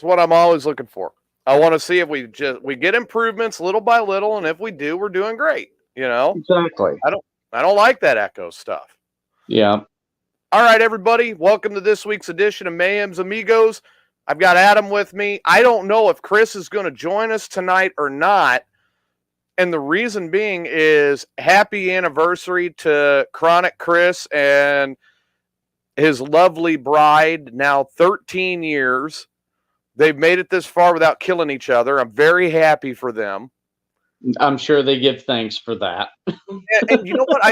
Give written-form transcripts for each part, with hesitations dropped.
It's what I'm always looking for. I want to see if we get improvements little by little, and if we do, we're doing great. Exactly. I don't like that echo stuff. Yeah. All right, everybody, welcome to this week's edition of Mayhem's Amigos. I've got Adam with me. I don't know if Chris is going to join us tonight or not. And the reason being is happy anniversary to Chronic Chris and his lovely bride, now 13 years. They've made it this far without killing each other. I'm very happy for them. I'm sure they give thanks for that. And you know what?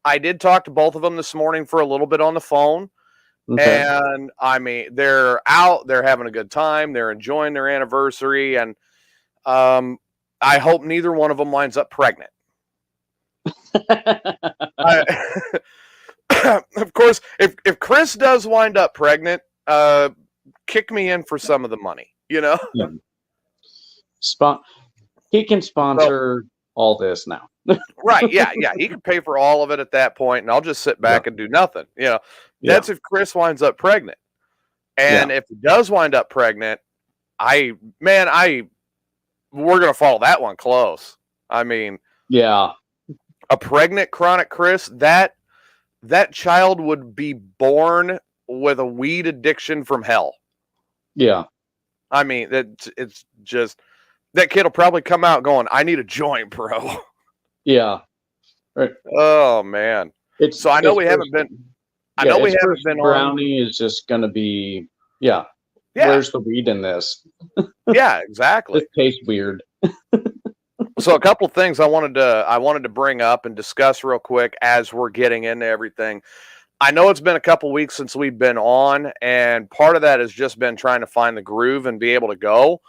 I did talk to both of them this morning for a little bit on the phone. Okay. And I mean, they're out, they're having a good time, they're enjoying their anniversary, and I hope neither one of them winds up pregnant. Of course, if Chris does wind up pregnant, kick me in for some of the money, Yeah. He can sponsor all this now. Right, yeah. He can pay for all of it at that point, and I'll just sit back and do nothing. That's if Chris winds up pregnant. And if he does wind up pregnant, we're going to follow that one close. I mean, a pregnant Chronic Chris, that child would be born with a weed addiction from hell. Yeah. I mean, it's just, that kid will probably come out going, I need a joint, bro. Yeah. Right. Oh, man. I know we haven't been on. Brownie is just going to be, where's the weed in this? Yeah, exactly. It tastes weird. So a couple of things I wanted to bring up and discuss real quick as we're getting into everything. I know it's been a couple weeks since we've been on, and part of that has just been trying to find the groove and be able to go.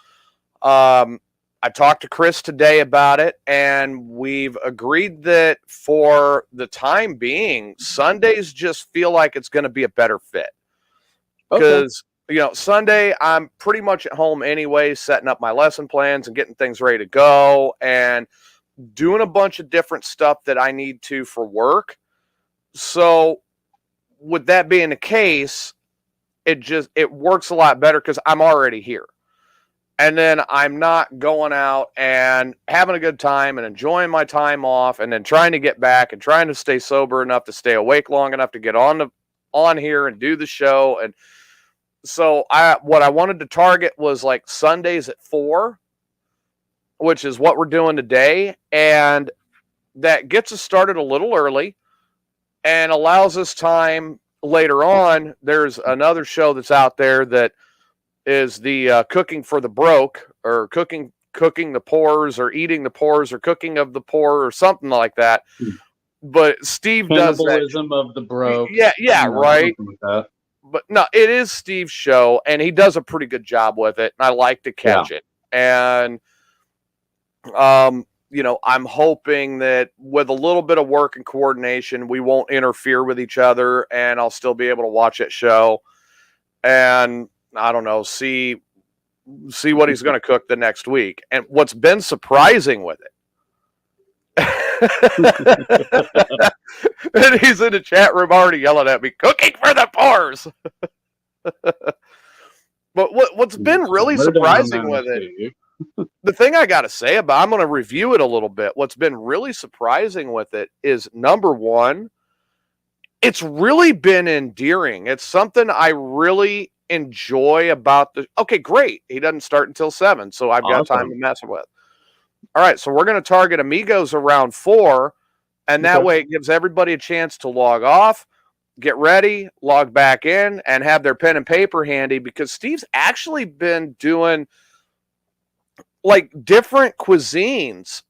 I talked to Chris today about it, and we've agreed that for the time being, Sundays just feel like it's going to be a better fit. Because, Sunday, I'm pretty much at home anyway, setting up my lesson plans and getting things ready to go and doing a bunch of different stuff that I need to for work. So with that being the case, it works a lot better because I'm already here. And then I'm not going out and having a good time and enjoying my time off and then trying to get back and trying to stay sober enough to stay awake long enough to get on here and do the show. And so what I wanted to target was like Sundays at 4, which is what we're doing today. And that gets us started a little early and allows us time later on. There's another show that's out there that is the Cooking for the Broke, or cooking the pores, or eating the pores, or cooking of the poor, or something like that. But Steve does that. Cannibalism of the broke. Yeah, right. Like but no, it is Steve's show, and he does a pretty good job with it. And I like to catch it. And I'm hoping that with a little bit of work and coordination, we won't interfere with each other, and I'll still be able to watch that show. And I don't know, see what he's going to cook the next week. And what's been surprising with it, and he's in the chat room already yelling at me, cooking for the pores. But what's been really surprising with it, the thing I got to say about, I'm going to review it a little bit. What's been really surprising with it is, number one, it's really been endearing. It's something I really enjoy about okay, great. He doesn't start until 7, so I've got time to mess with. All right, so we're going to target Amigos around 4, and that way it gives everybody a chance to log off, get ready, log back in, and have their pen and paper handy, because Steve's actually been doing like different cuisines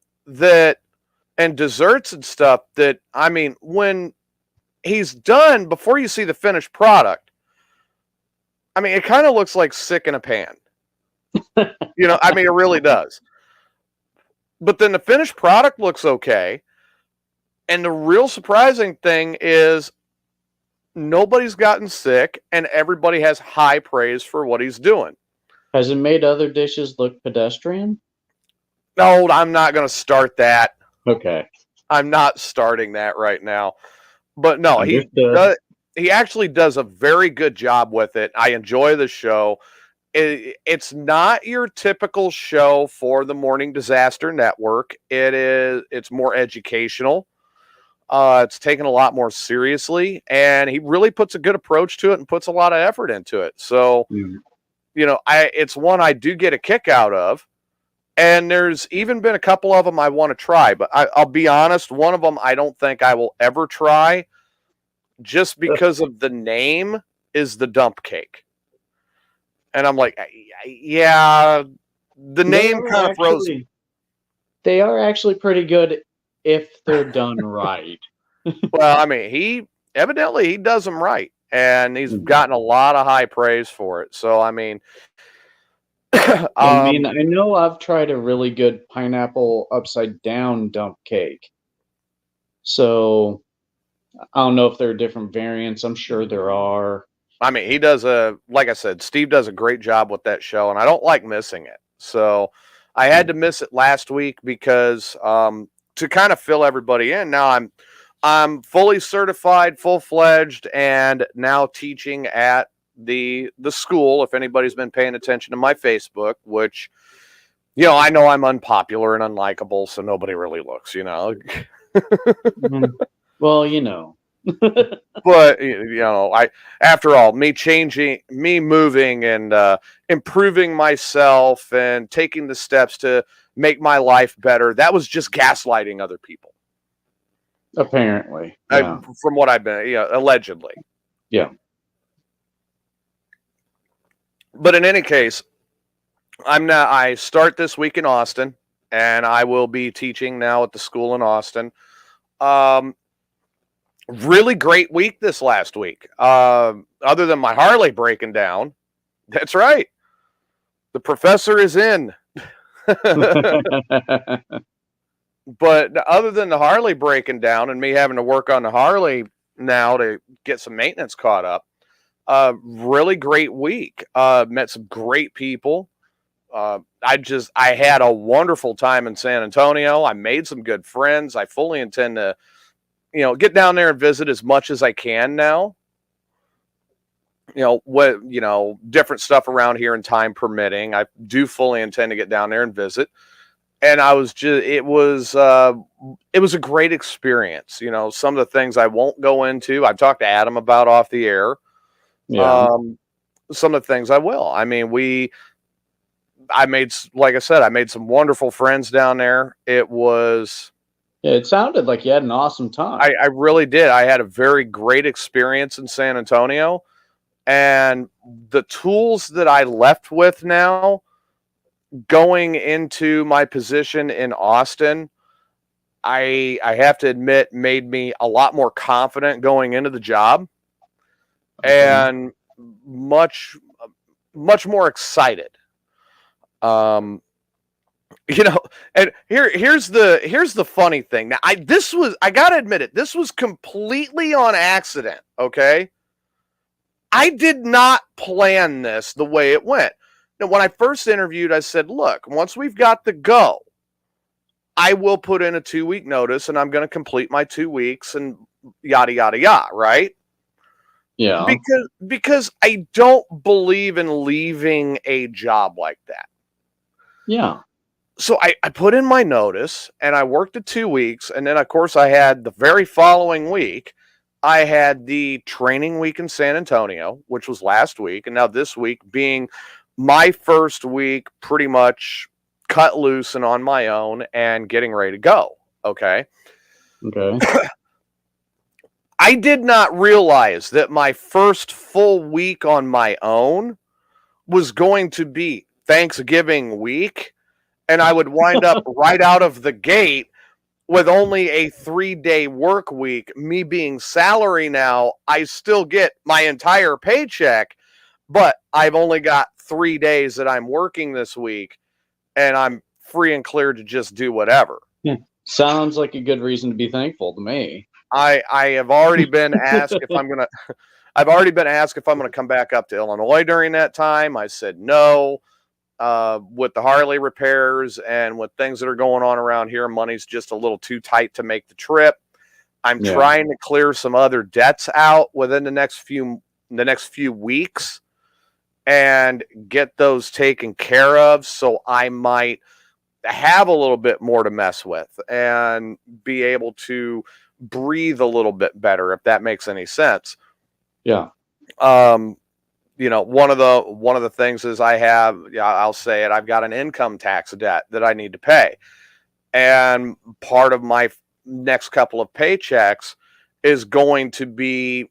and desserts and stuff that, I mean, when he's done, before you see the finished product, I mean, it kind of looks like sick in a pan. I mean, it really does. But then the finished product looks okay. And the real surprising thing is nobody's gotten sick, and everybody has high praise for what he's doing. Has it made other dishes look pedestrian? No, I'm not going to start that. Okay. I'm not starting that right now. But no, he actually does a very good job with it. I enjoy the show. It's not your typical show for the Morning Disaster Network. It's more educational. It's taken a lot more seriously, and he really puts a good approach to it and puts a lot of effort into it. So, it's one I do get a kick out of. And there's even been a couple of them I want to try, but I'll be honest, one of them I don't think I will ever try, just because of the name is the Dump Cake. And I'm like, yeah, the name kind of throws. They are actually pretty good if they're done right. Well, I mean, he does them right, and he's gotten a lot of high praise for it. So, I mean, I know I've tried a really good pineapple upside down dump cake. So I don't know if there are different variants. I'm sure there are. I mean, like I said, Steve does a great job with that show, and I don't like missing it. So I had to miss it last week because to kind of fill everybody in. Now I'm fully certified, full-fledged, and now teaching at the school. If anybody's been paying attention to my Facebook, which, I know I'm unpopular and unlikable, so nobody really looks, Well, But after all, me moving and improving myself and taking the steps to make my life better, that was just gaslighting other people. Apparently, yeah. From what I've been, allegedly. Yeah. But in any case, I start this week in Austin, and I will be teaching now at the school in Austin. Really great week this last week. Other than my Harley breaking down, that's right. The professor is in. But other than the Harley breaking down and me having to work on the Harley now to get some maintenance caught up, really great week. Met some great people. I had a wonderful time in San Antonio. I made some good friends. I fully intend to, get down there and visit as much as I can now. Different stuff around here and time permitting. I do fully intend to get down there and visit. And it was a great experience. Some of the things I won't go into, I've talked to Adam about off the air. Yeah. Some of the things I will. I mean, like I said, I made some wonderful friends down there. It sounded like you had an awesome time. I really did. I had a very great experience in San Antonio, and the tools that I left with now going into my position in Austin, I have to admit, made me a lot more confident going into the job, and much, much more excited. And here's the funny thing. Now, I gotta admit it, this was completely on accident. Okay. I did not plan this the way it went. Now, when I first interviewed, I said, look, once we've got the go, I will put in a 2-week notice and I'm going to complete my 2 weeks and yada, yada, yada. Right. Yeah. Because I don't believe in leaving a job like that. Yeah. So I put in my notice and I worked the 2 weeks. And then, of course, I had the very following week, I had the training week in San Antonio, which was last week. And now this week being my first week pretty much cut loose and on my own and getting ready to go. Okay. I did not realize that my first full week on my own was going to be Thanksgiving week. And I would wind up right out of the gate with only a 3-day work week. Me being salary now, I still get my entire paycheck, but I've only got 3 days that I'm working this week, and I'm free and clear to just do whatever. Yeah. Sounds like a good reason to be thankful to me. I have already been asked if I'm gonna come back up to Illinois during that time. I said no. With the Harley repairs and with things that are going on around here, money's just a little too tight to make the trip. I'm trying to clear some other debts out within the next few weeks. and get those taken care of, so I might have a little bit more to mess with and be able to breathe a little bit better, if that makes any sense. Yeah. One of the things is I'll say it, I've got an income tax debt that I need to pay. And part of my next couple of paychecks is going to be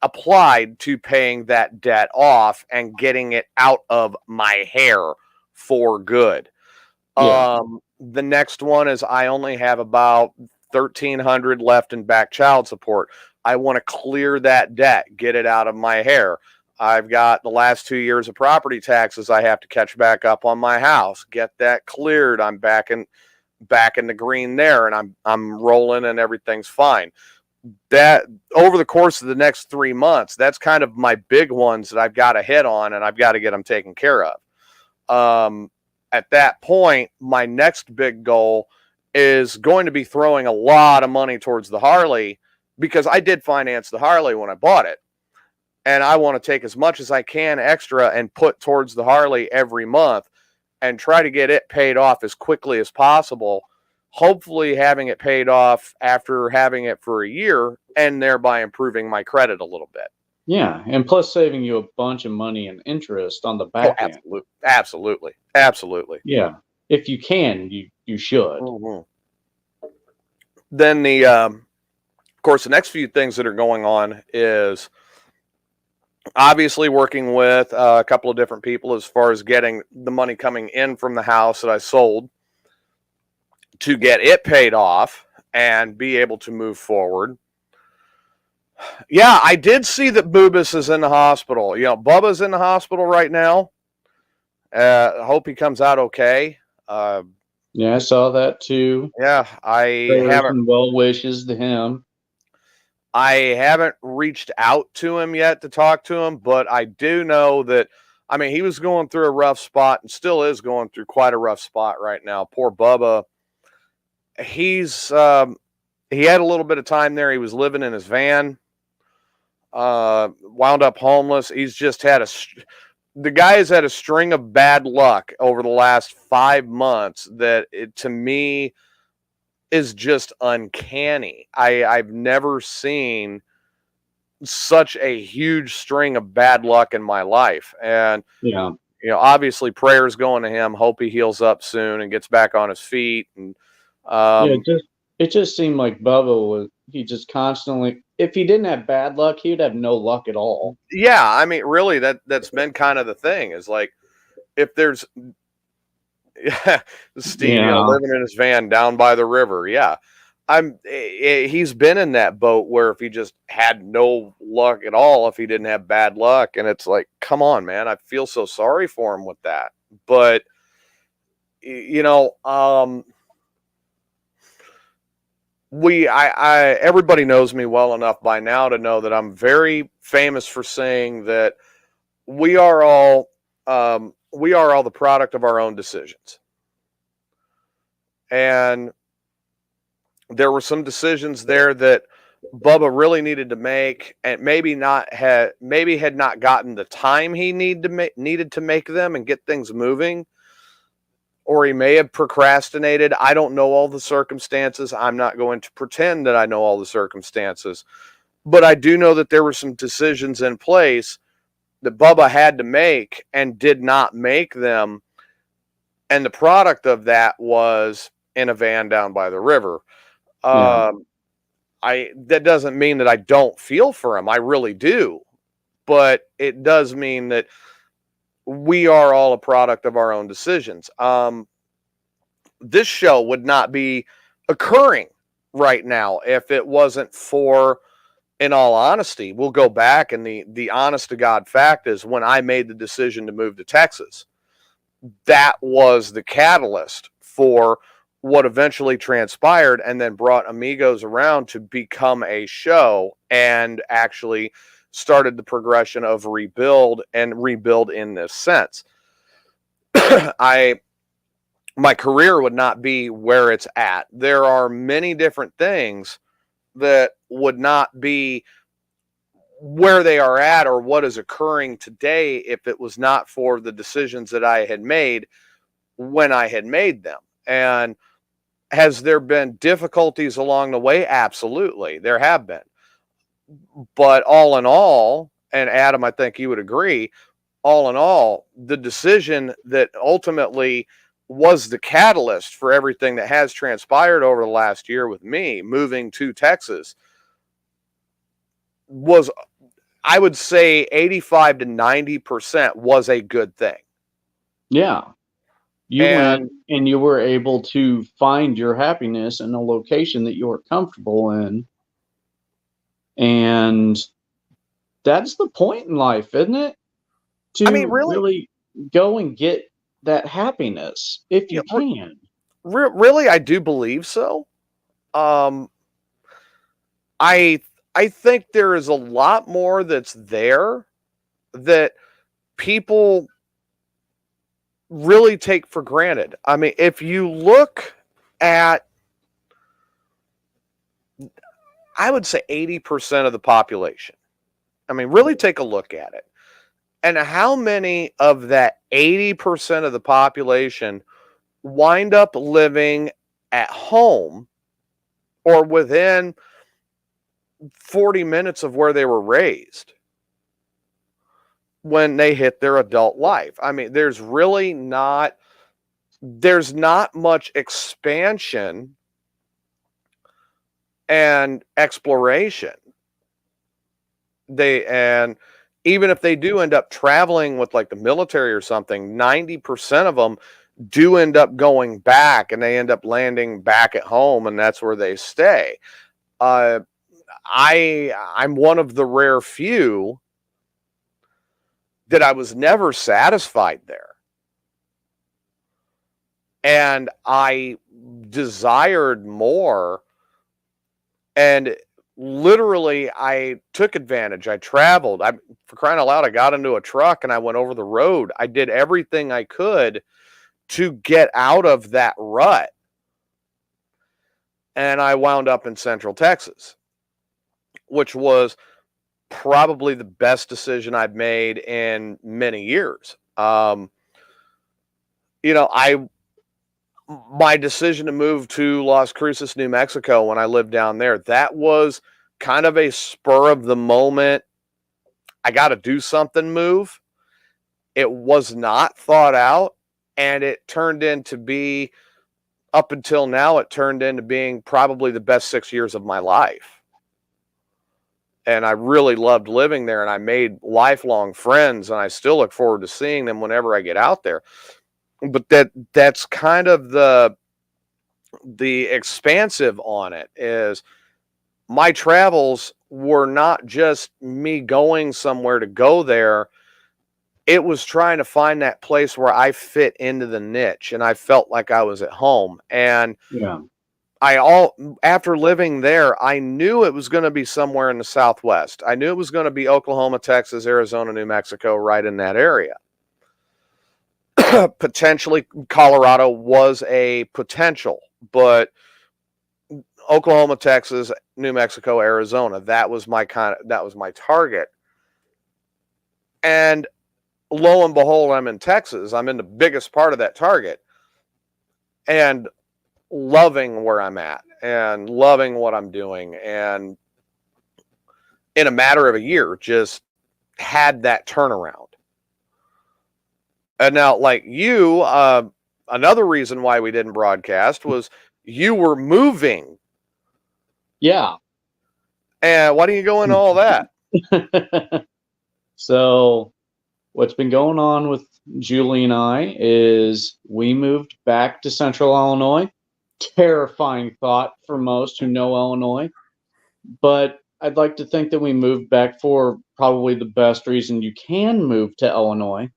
applied to paying that debt off and getting it out of my hair for good. Yeah. The next one is I only have about 1,300 left in back child support. I want to clear that debt, get it out of my hair. I've got the last 2 years of property taxes I have to catch back up on my house, get that cleared. I'm back in the green there, and I'm rolling and everything's fine. That over the course of the next 3 months, that's kind of my big ones that I've got to hit on, and I've got to get them taken care of. At that point, my next big goal is going to be throwing a lot of money towards the Harley, because I did finance the Harley when I bought it. And I want to take as much as I can extra and put towards the Harley every month and try to get it paid off as quickly as possible. Hopefully having it paid off after having it for a year, and thereby improving my credit a little bit. Yeah. And plus saving you a bunch of money and interest on the back end. Absolutely. Yeah. If you can, you should. Mm-hmm. Then of course, the next few things that are going on is obviously working with a couple of different people as far as getting the money coming in from the house that I sold to get it paid off and be able to move forward. Yeah, I did see that Boobus is in the hospital. Bubba's in the hospital right now. Hope he comes out okay. Yeah, I saw that too. Yeah, well wishes to him. I haven't reached out to him yet to talk to him, but I do know that, he was going through a rough spot and still is going through quite a rough spot right now. Poor Bubba. He had a little bit of time there. He was living in his van, wound up homeless. He's just had the guy has had a string of bad luck over the last 5 months that to me is just uncanny. I've never seen such a huge string of bad luck in my life. And, obviously prayers going to him. Hope he heals up soon and gets back on his feet. And, it just seemed like Bubba he just constantly, if he didn't have bad luck, he'd have no luck at all. Yeah. Really that's been kind of the thing, is like, if there's Steve, living in his van down by the river. Yeah. He's been in that boat where if he just had no luck at all, if he didn't have bad luck, and it's like, come on, man, I feel so sorry for him with that. But, everybody knows me well enough by now to know that I'm very famous for saying that we are all the product of our own decisions. And there were some decisions there that Bubba really needed to make, and maybe had not gotten the time he needed to make them and get things moving, or he may have procrastinated. I don't know all the circumstances. I'm not going to pretend that I know all the circumstances, but I do know that there were some decisions in place that Bubba had to make and did not make them. And the product of that was in a van down by the river. That doesn't mean that I don't feel for him. I really do. But it does mean that we are all a product of our own decisions. This show would not be occurring right now if it wasn't for, in all honesty, we'll go back, and the honest to God fact is, when I made the decision to move to Texas, that was the catalyst for what eventually transpired and then brought Amigos around to become a show, and actually started the progression of rebuild in this sense. My career would not be where it's at. There are many different things that would not be where they are at or what is occurring today if it was not for the decisions that I had made when I had made them. And has there been difficulties along the way? Absolutely, there have been. But all in all, and Adam, I think you would agree, all in all, the decision that ultimately was the catalyst for everything that has transpired over the last year with me moving to Texas was, I would say, 85 to 90% was a good thing. Yeah. You And went and you were able to find your happiness in a location that you were comfortable in. And that's the point in life, isn't it? I mean, To really, really go and get that happiness if yeah, you can. really, I do believe so. Um, I I think there is a lot more that's there that people really take for granted. I mean, if you look at, I would say 80% of the population, I mean, really take a look at it. And how many of that 80% of the population wind up living at home or within 40 minutes of where they were raised when they hit their adult life? I mean, there's not much expansion and exploration. And even if they do end up traveling with like the military or something, 90% of them do end up going back and they end up landing back at home and that's where they stay. Uh, I'm one of the rare few that I was never satisfied there. And I desired more. And literally, I took advantage. I traveled. For crying out loud, I got into a truck and I went over the road. I did everything I could to get out of that rut. And I wound up in Central Texas, which was probably the best decision I've made in many years. You know, my decision to move to Las Cruces, New Mexico when I lived down there, that was kind of a spur of the moment. I got to do something move. It was not thought out. And it turned into be, up until now, it turned into being probably the best 6 years of my life. And I really loved living there and I made lifelong friends and I still look forward to seeing them whenever I get out there. But that's kind of the expansive on it is my travels were not just me going somewhere to go there. It was trying to find that place where I fit into the niche and I felt like I was at home. And Yeah. after living there, I knew it was going to be somewhere in the Southwest. I knew it was going to be Oklahoma, Texas, Arizona, New Mexico, right in that area. Potentially Colorado was a potential, but Oklahoma, Texas, New Mexico, Arizona, that was my target. And lo and behold, I'm in Texas. I'm in the biggest part of that target and loving where I'm at and loving what I'm doing. And in a matter of a year, just had that turnaround. And now, like you, another reason why we didn't broadcast was you were moving. Yeah. And why don't you go into all that? So, what's been going on with Julie and I is we moved back to Central Illinois. Terrifying thought for most who know Illinois. But I'd like to think that we moved back for probably the best reason you can move to Illinois,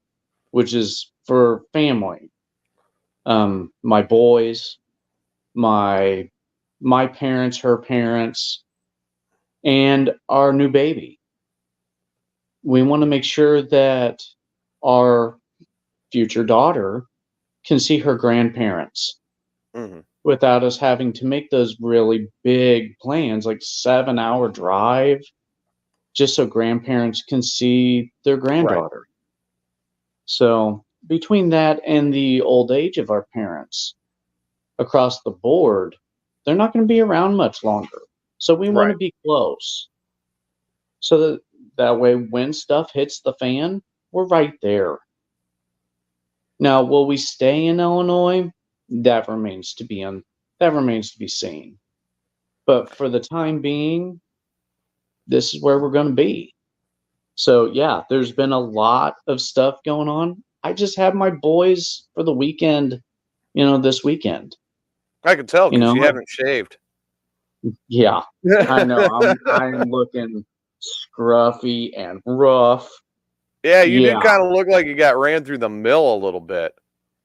which is for family. My boys, my parents, her parents, and our new baby. We want to make sure that our future daughter can see her grandparents without us having to make those really big plans, like 7-hour drive just so grandparents can see their granddaughter. So between that and the old age of our parents across the board, they're not going to be around much longer. So we want to be close. So that way when stuff hits the fan, we're right there. Now, will we stay in Illinois? That remains to be seen. But for the time being, this is where we're going to be. So yeah, there's been a lot of stuff going on. I just have my boys for the weekend, this weekend. I can tell because you haven't shaved. Yeah, I know. I'm looking scruffy and rough. Yeah, you do kind of look like you got ran through the mill a little bit.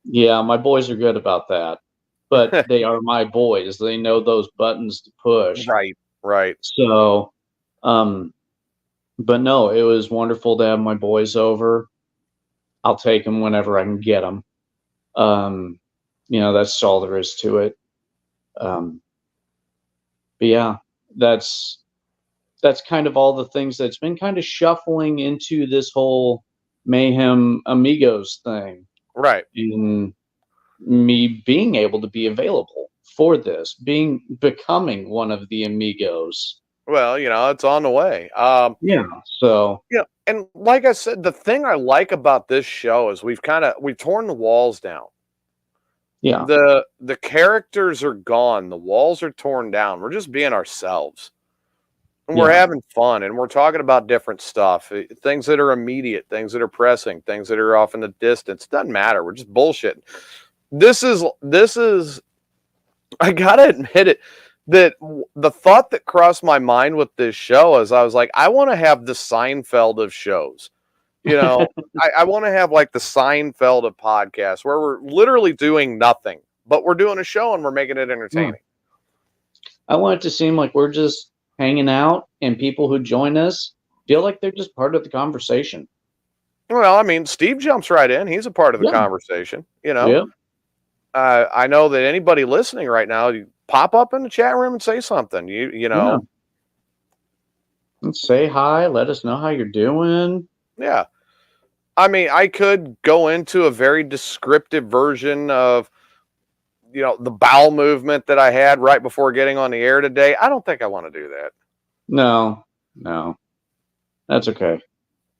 Yeah, my boys are good about that. But they are my boys. They know those buttons to push. Right. So, but no, it was wonderful to have my boys over. I'll take them whenever I can get them. That's all there is to it. But yeah, that's kind of all the things that's been kind of shuffling into this whole Mayhem Amigos thing. Right. And me being able to be available for this, becoming one of the Amigos. Well, it's on the way. So and like I said, the thing I like about this show is we've torn the walls down. Yeah. The characters are gone. The walls are torn down. We're just being ourselves. And we're having fun, and we're talking about different stuff, things that are immediate, things that are pressing, things that are off in the distance. Doesn't matter. We're just bullshitting. This is, I gotta admit it, that the thought that crossed my mind with this show is I was like, I want to have the Seinfeld of shows. I want to have like the Seinfeld of podcasts where we're literally doing nothing, but we're doing a show and we're making it entertaining. I want it to seem like we're just hanging out and people who join us feel like they're just part of the conversation. Well, I mean, Steve jumps right in. He's a part of the conversation, I know that anybody listening right now, you pop up in the chat room and say something, And say hi, let us know how you're doing. Yeah. I mean, I could go into a very descriptive version of, the bowel movement that I had right before getting on the air today. I don't think I want to do that. No. That's okay.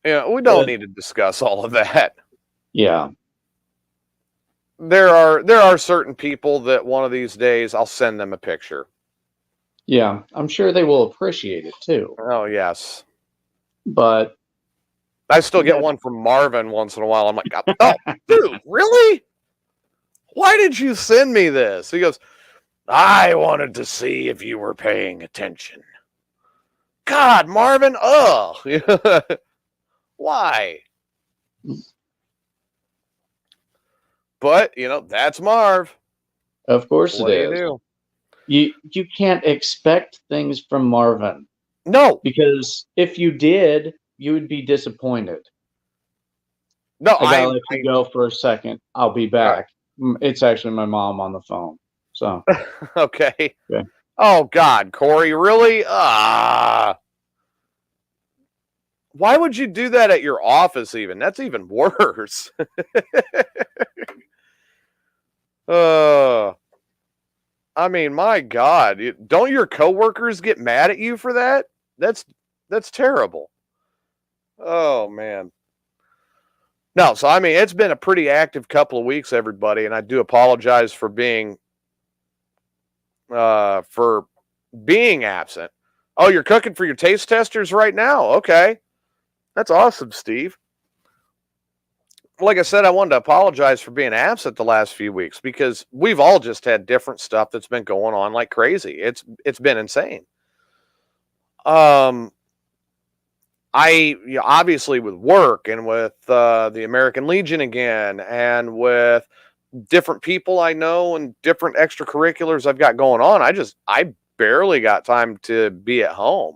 Yeah, we don't need to discuss all of that. Yeah. There are certain people that one of these days I'll send them a picture. Yeah, I'm sure they will appreciate it too. Oh, yes. But I still get one from Marvin once in a while. I'm like, oh, dude, really? Why did you send me this? He goes, I wanted to see if you were paying attention. God, Marvin, why? But, that's Marv. Of course What it is. Do you do? You can't expect things from Marvin. No. Because if you did, you would be disappointed. No, I gotta let you go for a second. I'll be back. Right. It's actually my mom on the phone. So okay. Oh God, Corey, really? Why would you do that at your office even? That's even worse. I mean, my God, don't your coworkers get mad at you for that? That's terrible. Oh man. No, so I mean, it's been a pretty active couple of weeks, everybody, and I do apologize for being absent. Oh, you're cooking for your taste testers right now? Okay. That's awesome, Steve. Like I said, I wanted to apologize for being absent the last few weeks because we've all just had different stuff that's been going on like crazy. It's been insane. Obviously with work and with the American Legion again and with different people I know and different extracurriculars I've got going on, I barely got time to be at home.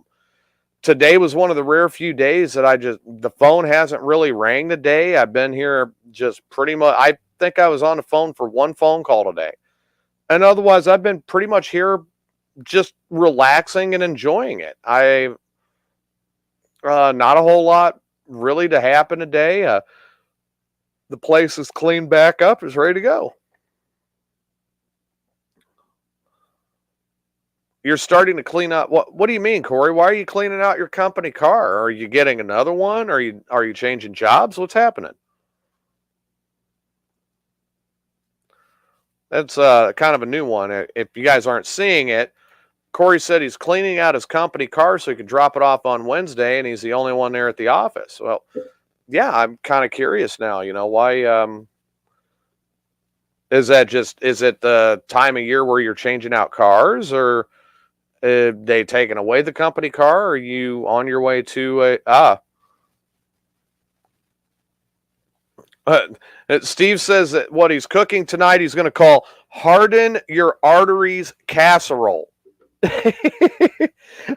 Today was one of the rare few days that the phone hasn't really rang today. I've been here just pretty much, I think I was on the phone for one phone call today. And otherwise, I've been pretty much here just relaxing and enjoying it. Not a whole lot really to happen today. The place is cleaned back up, is ready to go. You're starting to clean up. What do you mean, Corey? Why are you cleaning out your company car? Are you getting another one? Are you changing jobs? What's happening? That's kind of a new one. If you guys aren't seeing it, Corey said he's cleaning out his company car so he can drop it off on Wednesday, and he's the only one there at the office. Well, yeah, I'm kind of curious now. Why? Is it the time of year where you're changing out cars, or they taking away the company car? Or are you on your way to Steve says that what he's cooking tonight, he's going to call harden your arteries casserole.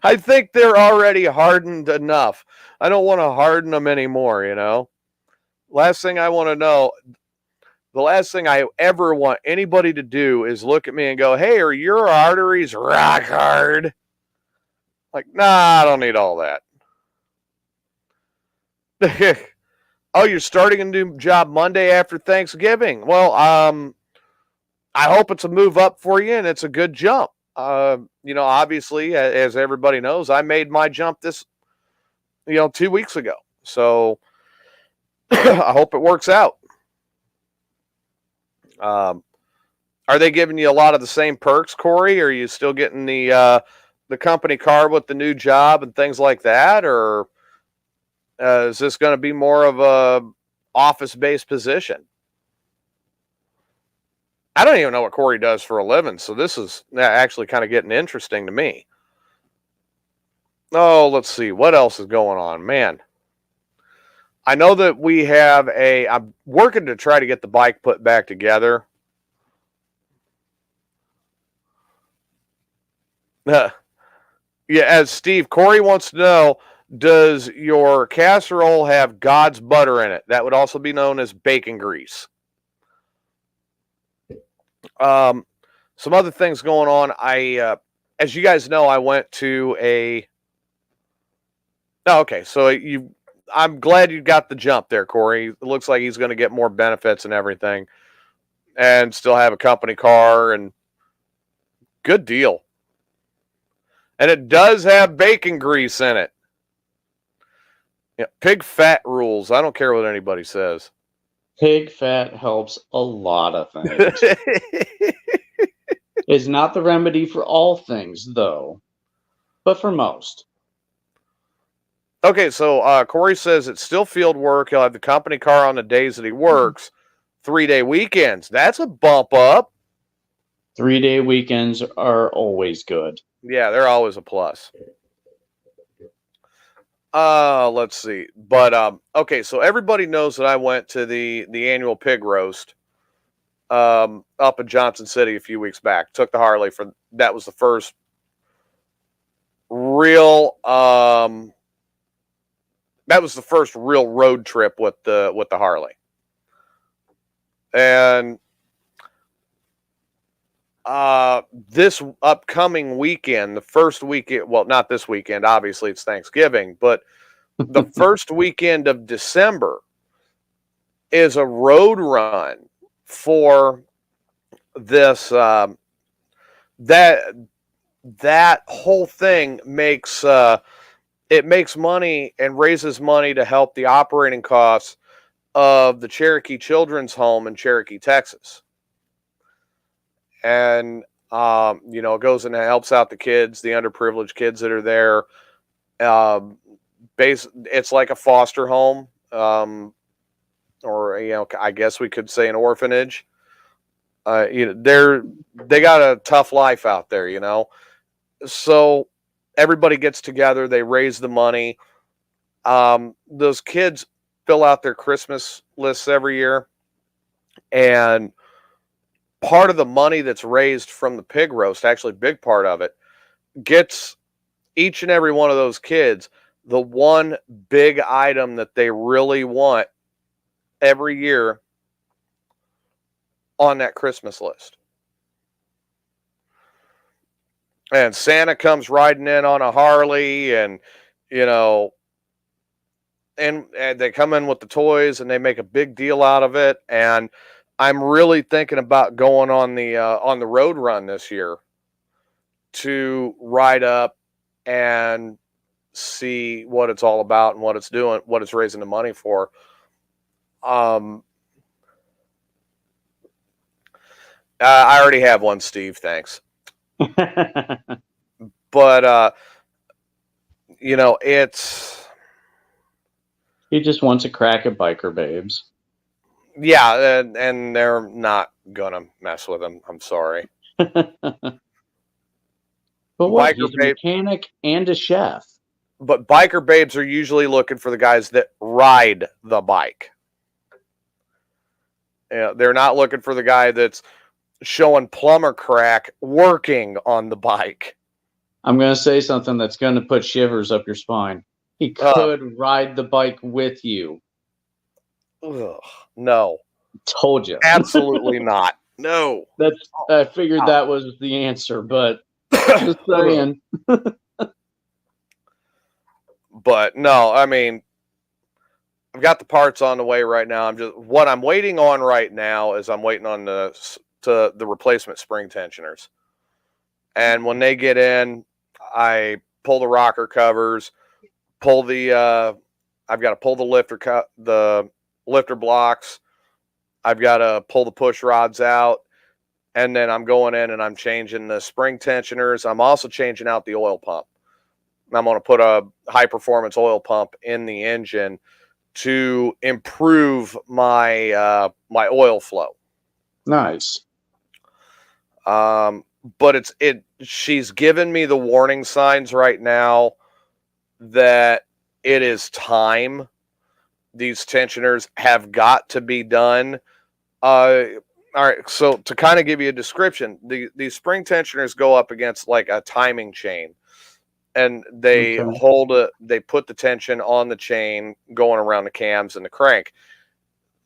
I think they're already hardened enough. I don't want to harden them anymore. Last thing I want to know, the last thing I ever want anybody to do is look at me and go, hey, are your arteries rock hard? Like, nah, I don't need all that. Oh, you're starting a new job Monday after Thanksgiving. Well, I hope it's a move up for you and it's a good jump. Obviously, as everybody knows, I made my jump 2 weeks ago. So I hope it works out. Are they giving you a lot of the same perks, Corey? Are you still getting the company car with the new job and things like that? Or is this going to be more of a office-based position? I don't even know what Corey does for a living, so this is actually kind of getting interesting to me. Oh, let's see. What else is going on? Man, I know that I'm working to try to get the bike put back together. Yeah, as Corey wants to know, does your casserole have God's butter in it? That would also be known as bacon grease. Some other things going on. As you guys know, I went to okay, so I'm glad you got the jump there, Corey. It looks like he's going to get more benefits and everything, and still have a company car, and good deal. And it does have bacon grease in it. Yeah, pig fat rules. I don't care what anybody says. Pig fat helps a lot of things. It's not the remedy for all things, though, but for most. Okay, so Corey says it's still field work. He'll have the company car on the days that he works. 3-day weekends. That's a bump up. 3-day weekends are always good. Yeah, they're always a plus. Let's see. But okay, so everybody knows that I went to the annual pig roast up in Johnson City a few weeks back. Took the Harley that was the first real road trip with the Harley. And this upcoming weekend, the first weekend, well, not this weekend, obviously it's Thanksgiving, but the first weekend of December is a road run for this. That whole thing makes money and raises money to help the operating costs of the Cherokee Children's Home in Cherokee, Texas. And it goes and helps out the kids, the underprivileged kids that are there. It's like a foster home, or I guess we could say an orphanage. They got a tough life out there, So everybody gets together, they raise the money. Those kids fill out their Christmas lists every year, and part of the money that's raised from the pig roast, actually a big part of it, gets each and every one of those kids the one big item that they really want every year on that Christmas list. And Santa comes riding in on a Harley, and and they come in with the toys and they make a big deal out of it. And I'm really thinking about going on the road run this year to ride up and see what it's all about and what it's doing, what it's raising the money for. I already have one, Steve. Thanks. But it's He just wants a crack at biker babes. yeah, and they're not gonna mess with him. I'm sorry. But what? Biker He's a mechanic and a chef. But biker babes are usually looking for the guys that ride the bike. They're not looking for the guy that's showing plumber crack working on the bike. I'm going to say something that's going to put shivers up your spine. He could ride the bike with you. Ugh, no. Told you. Absolutely not. No. I figured that was the answer, but just saying. But no, I mean, I've got the parts on the way right now. What I'm waiting on right now is I'm waiting on the replacement spring tensioners. And when they get in, I pull the rocker covers, I've got to pull the lifter blocks. I've got to pull the push rods out, and then I'm going in and I'm changing the spring tensioners. I'm also changing out the oil pump. I'm going to put a high performance oil pump in the engine to improve my my oil flow. Nice. But she's given me the warning signs right now that it is time. These tensioners have got to be done. All right, so to kind of give you a description, these spring tensioners go up against like a timing chain, and they they put the tension on the chain going around the cams and the crank.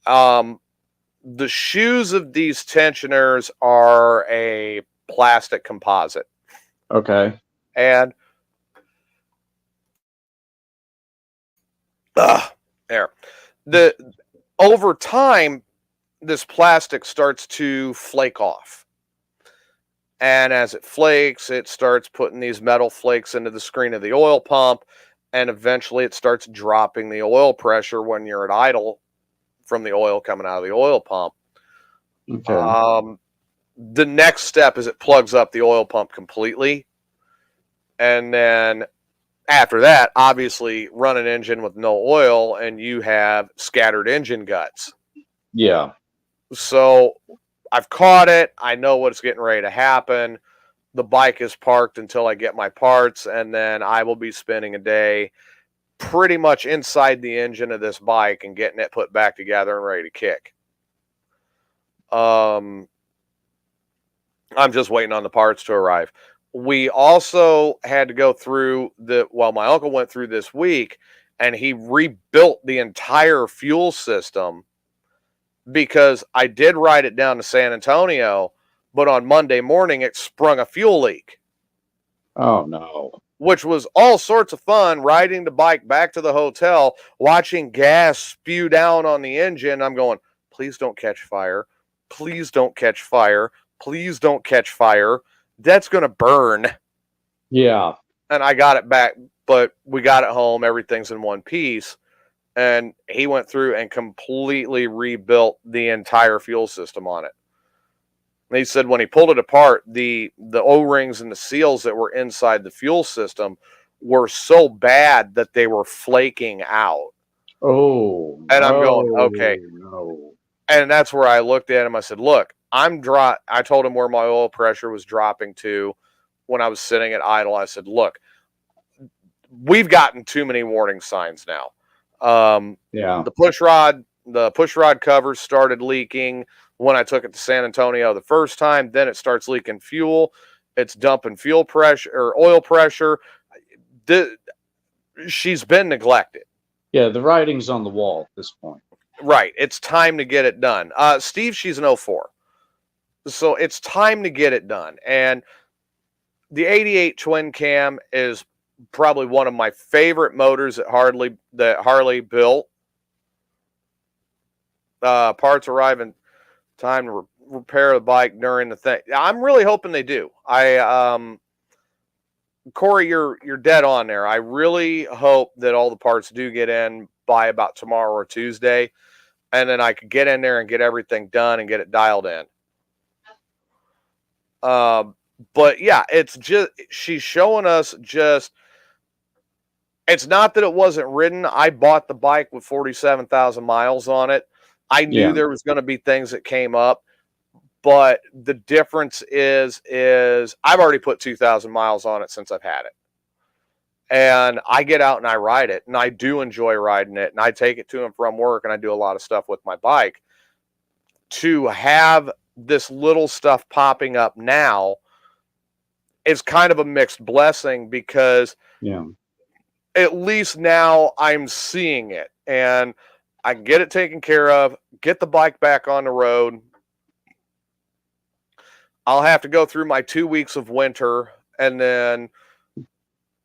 The shoes of these tensioners are a plastic composite. Okay. And there. Over time, this plastic starts to flake off. And as it flakes, it starts putting these metal flakes into the screen of the oil pump, and eventually it starts dropping the oil pressure when you're at idle from the oil coming out of the oil pump. Okay. The next step is it plugs up the oil pump completely. And then after that, obviously, run an engine with no oil and you have scattered engine guts. Yeah. So I've caught it. I know what's getting ready to happen. The bike is parked until I get my parts, and then I will be spending a day pretty much inside the engine of this bike and getting it put back together and ready to kick. I'm just waiting on the parts to arrive. We also had to go through my uncle went through this week, and he rebuilt the entire fuel system because I did ride it down to San Antonio, but on Monday morning it sprung a fuel leak. Oh no. Which was all sorts of fun, riding the bike back to the hotel, watching gas spew down on the engine. I'm going, please don't catch fire. Please don't catch fire. Please don't catch fire. That's going to burn. Yeah. And I got it back, but we got it home. Everything's in one piece. And he went through and completely rebuilt the entire fuel system on it. And he said when he pulled it apart, the O-rings and the seals that were inside the fuel system were so bad that they were flaking out. Oh. And I'm going, okay. No. And that's where I looked at him. I said, look, I told him where my oil pressure was dropping to when I was sitting at idle. I said, look, we've gotten too many warning signs now. Yeah. The push rod covers started leaking when I took it to San Antonio the first time. Then it starts leaking fuel. It's dumping fuel pressure or oil pressure. She's been neglected. Yeah, the writing's on the wall at this point. Right. It's time to get it done. Steve, she's an 04. So it's time to get it done. And the 88 twin cam is probably one of my favorite motors that Harley built. Parts arrive in time to repair the bike during the thing. I'm really hoping they do. Corey, you're dead on there. I really hope that all the parts do get in by about tomorrow or Tuesday, and then I could get in there and get everything done and get it dialed in. But yeah, it's just, she's showing us just, it's not that it wasn't ridden. I bought the bike with 47,000 miles on it. I knew there was going to be things that came up, but the difference is I've already put 2,000 miles on it since I've had it. And I get out and I ride it, and I do enjoy riding it, and I take it to and from work, and I do a lot of stuff with my bike. To have this little stuff popping up now is kind of a mixed blessing, because at least now I'm seeing it, and I can get it taken care of, get the bike back on the road. I'll have to go through my 2 weeks of winter, and then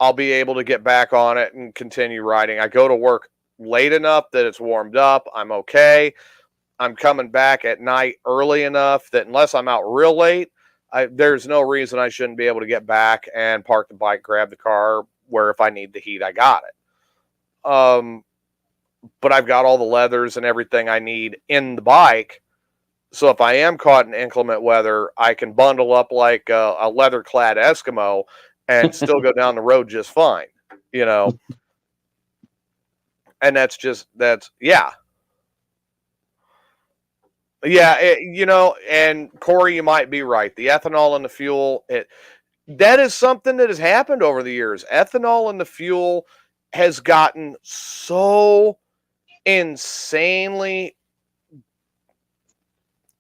I'll be able to get back on it and continue riding. I go to work late enough that it's warmed up. I'm okay. I'm coming back at night early enough that unless I'm out real late, there's no reason I shouldn't be able to get back and park the bike, grab the car, where if I need the heat, I got it. But I've got all the leathers and everything I need in the bike. So if I am caught in inclement weather, I can bundle up like a leather-clad Eskimo and still go down the road just fine, you know? And yeah. Yeah, you know, and Corey, you might be right. The ethanol in the fuel, that is something that has happened over the years. Ethanol in the fuel has gotten so insanely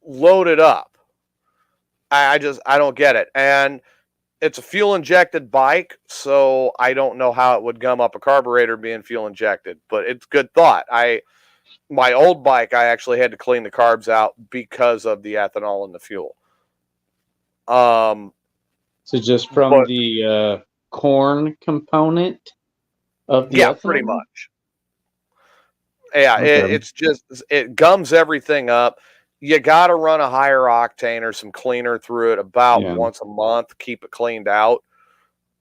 loaded up. I don't get it. And it's a fuel injected bike, so I don't know how it would gum up a carburetor being fuel injected, but it's good thought. My old bike, I actually had to clean the carbs out because of the ethanol in the fuel. So just from the corn component of the ethanol? Pretty much. Yeah, okay. It gums everything up. You got to run a higher octane or some cleaner through it about once a month. Keep it cleaned out.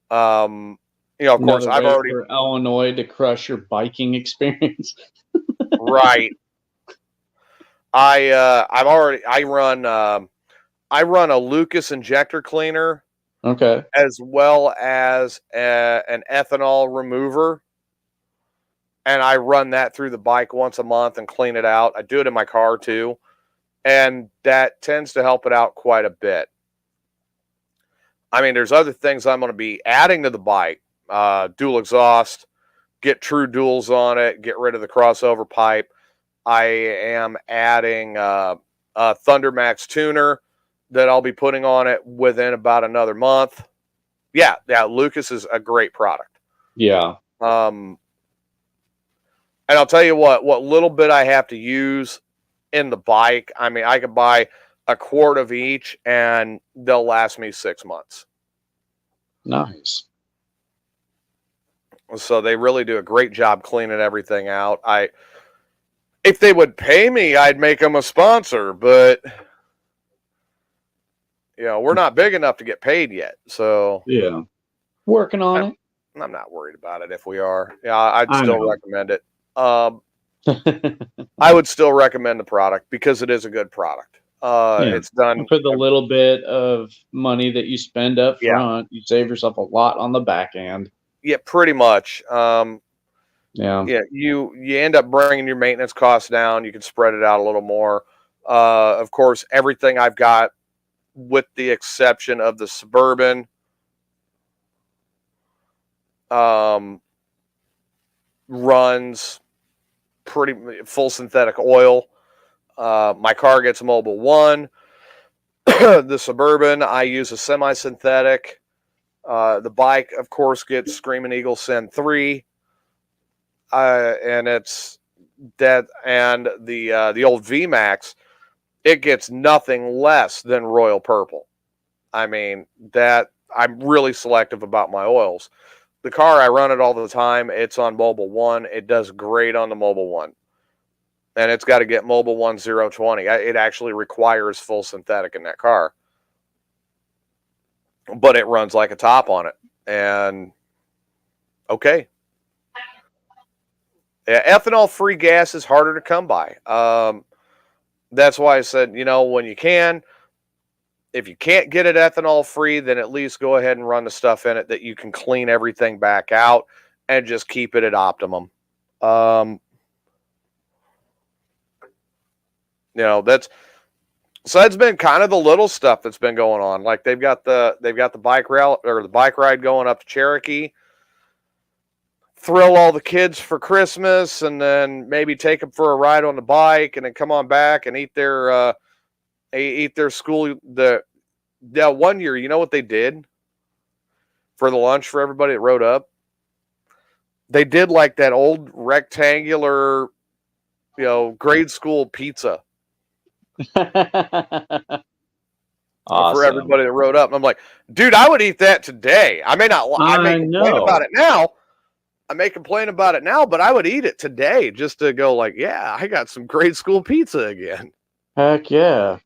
You know, of course, I've already for Illinois to crush your biking experience. Right. I run a Lucas injector cleaner. Okay. As well as an ethanol remover. And I run that through the bike once a month and clean it out. I do it in my car too. And that tends to help it out quite a bit. I mean, there's other things I'm going to be adding to the bike. Dual exhaust, get true duals on it, get rid of the crossover pipe. I am adding a Thunder Max tuner that I'll be putting on it within about another month. Yeah, Lucas is a great product. Yeah. And I'll tell you what little bit I have to use in the bike, I mean, I could buy a quart of each and they'll last me 6 months. Nice. So they really do a great job cleaning everything out. If they would pay me, I'd make them a sponsor, but you know, we're not big enough to get paid yet. So yeah, working on it. I'm not worried about it if we are. Yeah, I'd still recommend it. I would still recommend the product because it is a good product. It's done for the little bit of money that you spend up front. You save yourself a lot on the back end. Yeah, pretty much. You end up bringing your maintenance costs down. You can spread it out a little more. Of course, everything I've got, with the exception of the Suburban, runs pretty full synthetic oil. My car gets Mobil 1. The Suburban, I use a semi-synthetic. The bike, of course, gets Screaming Eagle Syn 3. And it's that, and the old VMAX, it gets nothing less than Royal Purple. I mean, that I'm really selective about my oils. the car, I run it all the time. It's on Mobile One. It does great on the Mobile One. And it's got to get Mobile One 020. It actually requires full synthetic in that car. But it runs like a top on it. And okay. Yeah, ethanol-free gas is harder to come by. That's why I said, when you can, if you can't get it ethanol-free, then at least go ahead and run the stuff in it that you can clean everything back out and just keep it at optimum. That's been kind of the little stuff that's been going on. Like they've got the bike route or the bike ride going up to Cherokee. Thrill all the kids for Christmas, and then maybe take them for a ride on the bike, and then come on back and eat their school. The 1 year, you know what they did for the lunch for everybody that rode up? They did like that old rectangular, grade school pizza. Awesome. For everybody that rode up. And I'm like, dude, I would eat that today. I may complain about it now. I may complain about it now, but I would eat it today just to go like, yeah, I got some grade school pizza again. Heck yeah.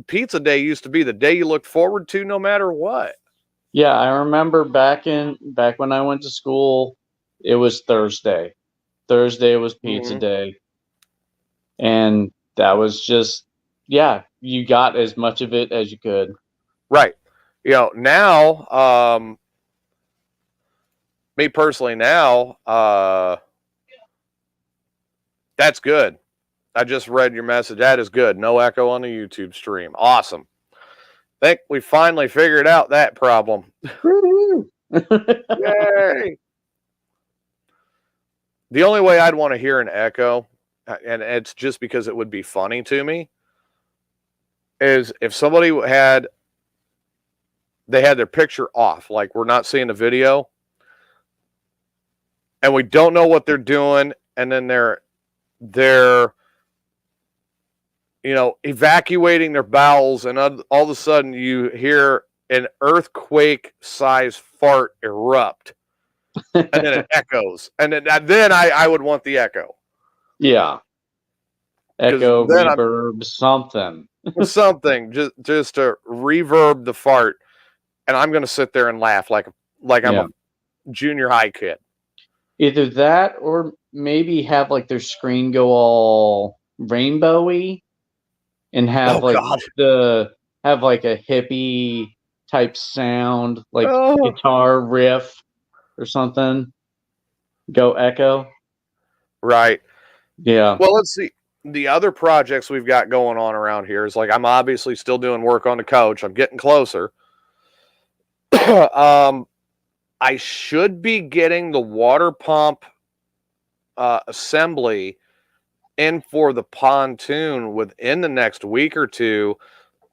Pizza day used to be the day you looked forward to no matter what. Yeah, I remember back when I went to school, it was Thursday. Thursday was pizza day. And that was just, yeah, you got as much of it as you could. Right. Now, me personally now, that's good. I just read your message. That is good. No echo on the YouTube stream. Awesome. Think we finally figured out that problem. Yay. The only way I'd want to hear an echo, and it's just because it would be funny to me, is if somebody had their picture off, like we're not seeing the video, and we don't know what they're doing, and then they're evacuating their bowels, and all of a sudden you hear an earthquake-sized fart erupt, and then it echoes, and then I would want the echo. Yeah. Echo, reverb, something just to reverb the fart, and I'm going to sit there and laugh like I'm a junior high kid. Either that, or maybe have like their screen go all rainbowy, and have a hippie type sound, like guitar riff or something. Go echo. Right. Yeah. Well, let's see. The other projects we've got going on around here is like, I'm obviously still doing work on the coach. I'm getting closer. I should be getting the water pump assembly in for the pontoon within the next week or two.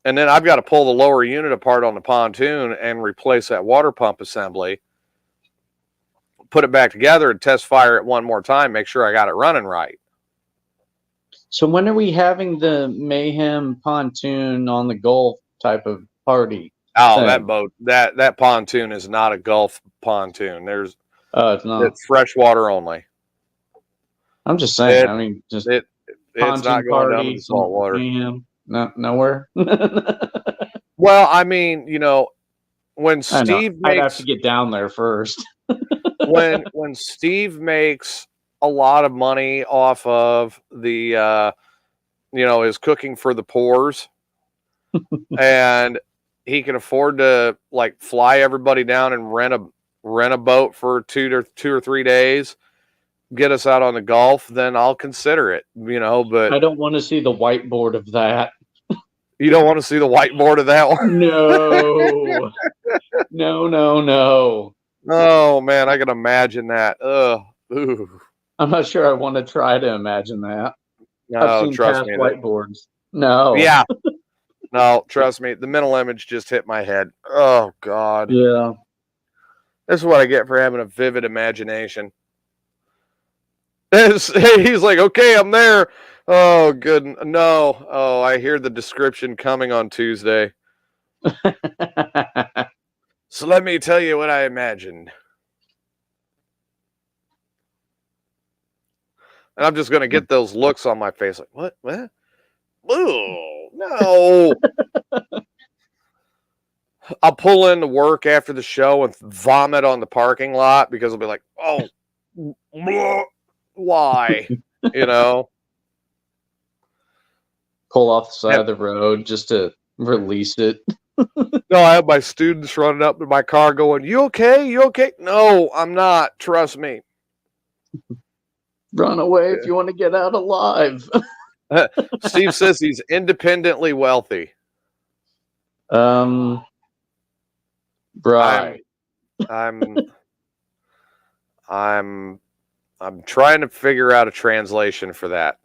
And then I've got to pull the lower unit apart on the pontoon and replace that water pump assembly, put it back together, and test fire it one more time, make sure I got it running right. So when are we having the Mayhem pontoon on the Gulf type of party? Oh, that boat, that pontoon is not a Gulf pontoon. It's not. It's freshwater only. I'm just saying. It's not going down to the salt water. No, nowhere. Well, I mean, when Steve I'd have to get down there first. when Steve makes a lot of money off of the his cooking for the poors, and he can afford to like fly everybody down and rent a boat for 2 or 3 days, get us out on the Gulf, then I'll consider it, but I don't want to see the whiteboard of that. You don't want to see the whiteboard of that one? No. No. Oh man, I can imagine that. Ooh. I'm not sure I want to try to imagine that. No, I've seen trust past me. Whiteboards. No. Yeah. No, trust me. The mental image just hit my head. Oh God. Yeah. This is what I get for having a vivid imagination. He's like, okay, I'm there. Oh, good. No. Oh, I hear the description coming on Tuesday. So let me tell you what I imagined. And I'm just going to get those looks on my face like, what? What? Ooh, no. I'll pull into work after the show and vomit on the parking lot because I'll be like, oh, why? You know? Pull off the side Yep. of the road just to release it. No, I have my students running up to my car going, you okay? You okay? No, I'm not. Trust me. Run away if you want to get out alive. Steve says he's independently wealthy. Right. I'm trying to figure out a translation for that.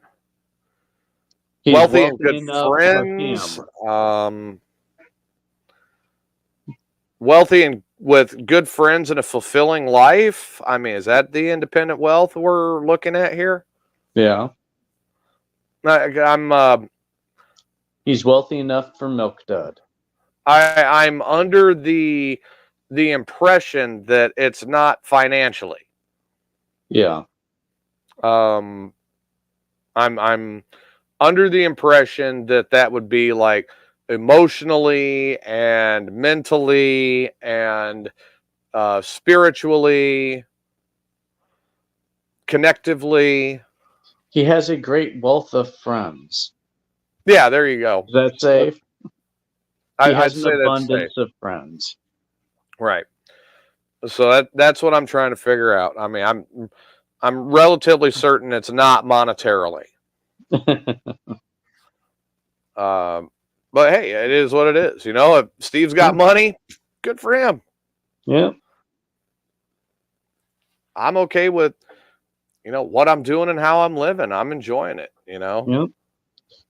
He's Wealthy and good enough for friends. him. Wealthy and with good friends and a fulfilling life. I mean, is that the independent wealth we're looking at here? Yeah. I'm He's wealthy enough for Milk Dud. I'm under the impression that it's not financially. Yeah. I'm under the impression that that would be like emotionally and mentally and spiritually, connectively. He has a great wealth of friends. Yeah, there you go. Is that safe? He I'd has say an that's safe. abundance of friends. Right. So that's what I'm trying to figure out. I mean, I'm relatively certain it's not monetarily. But hey, it is what it is. You know, if Steve's got money, good for him. Yeah. I'm okay with, you know, what I'm doing and how I'm living. I'm enjoying it, you know. Yep.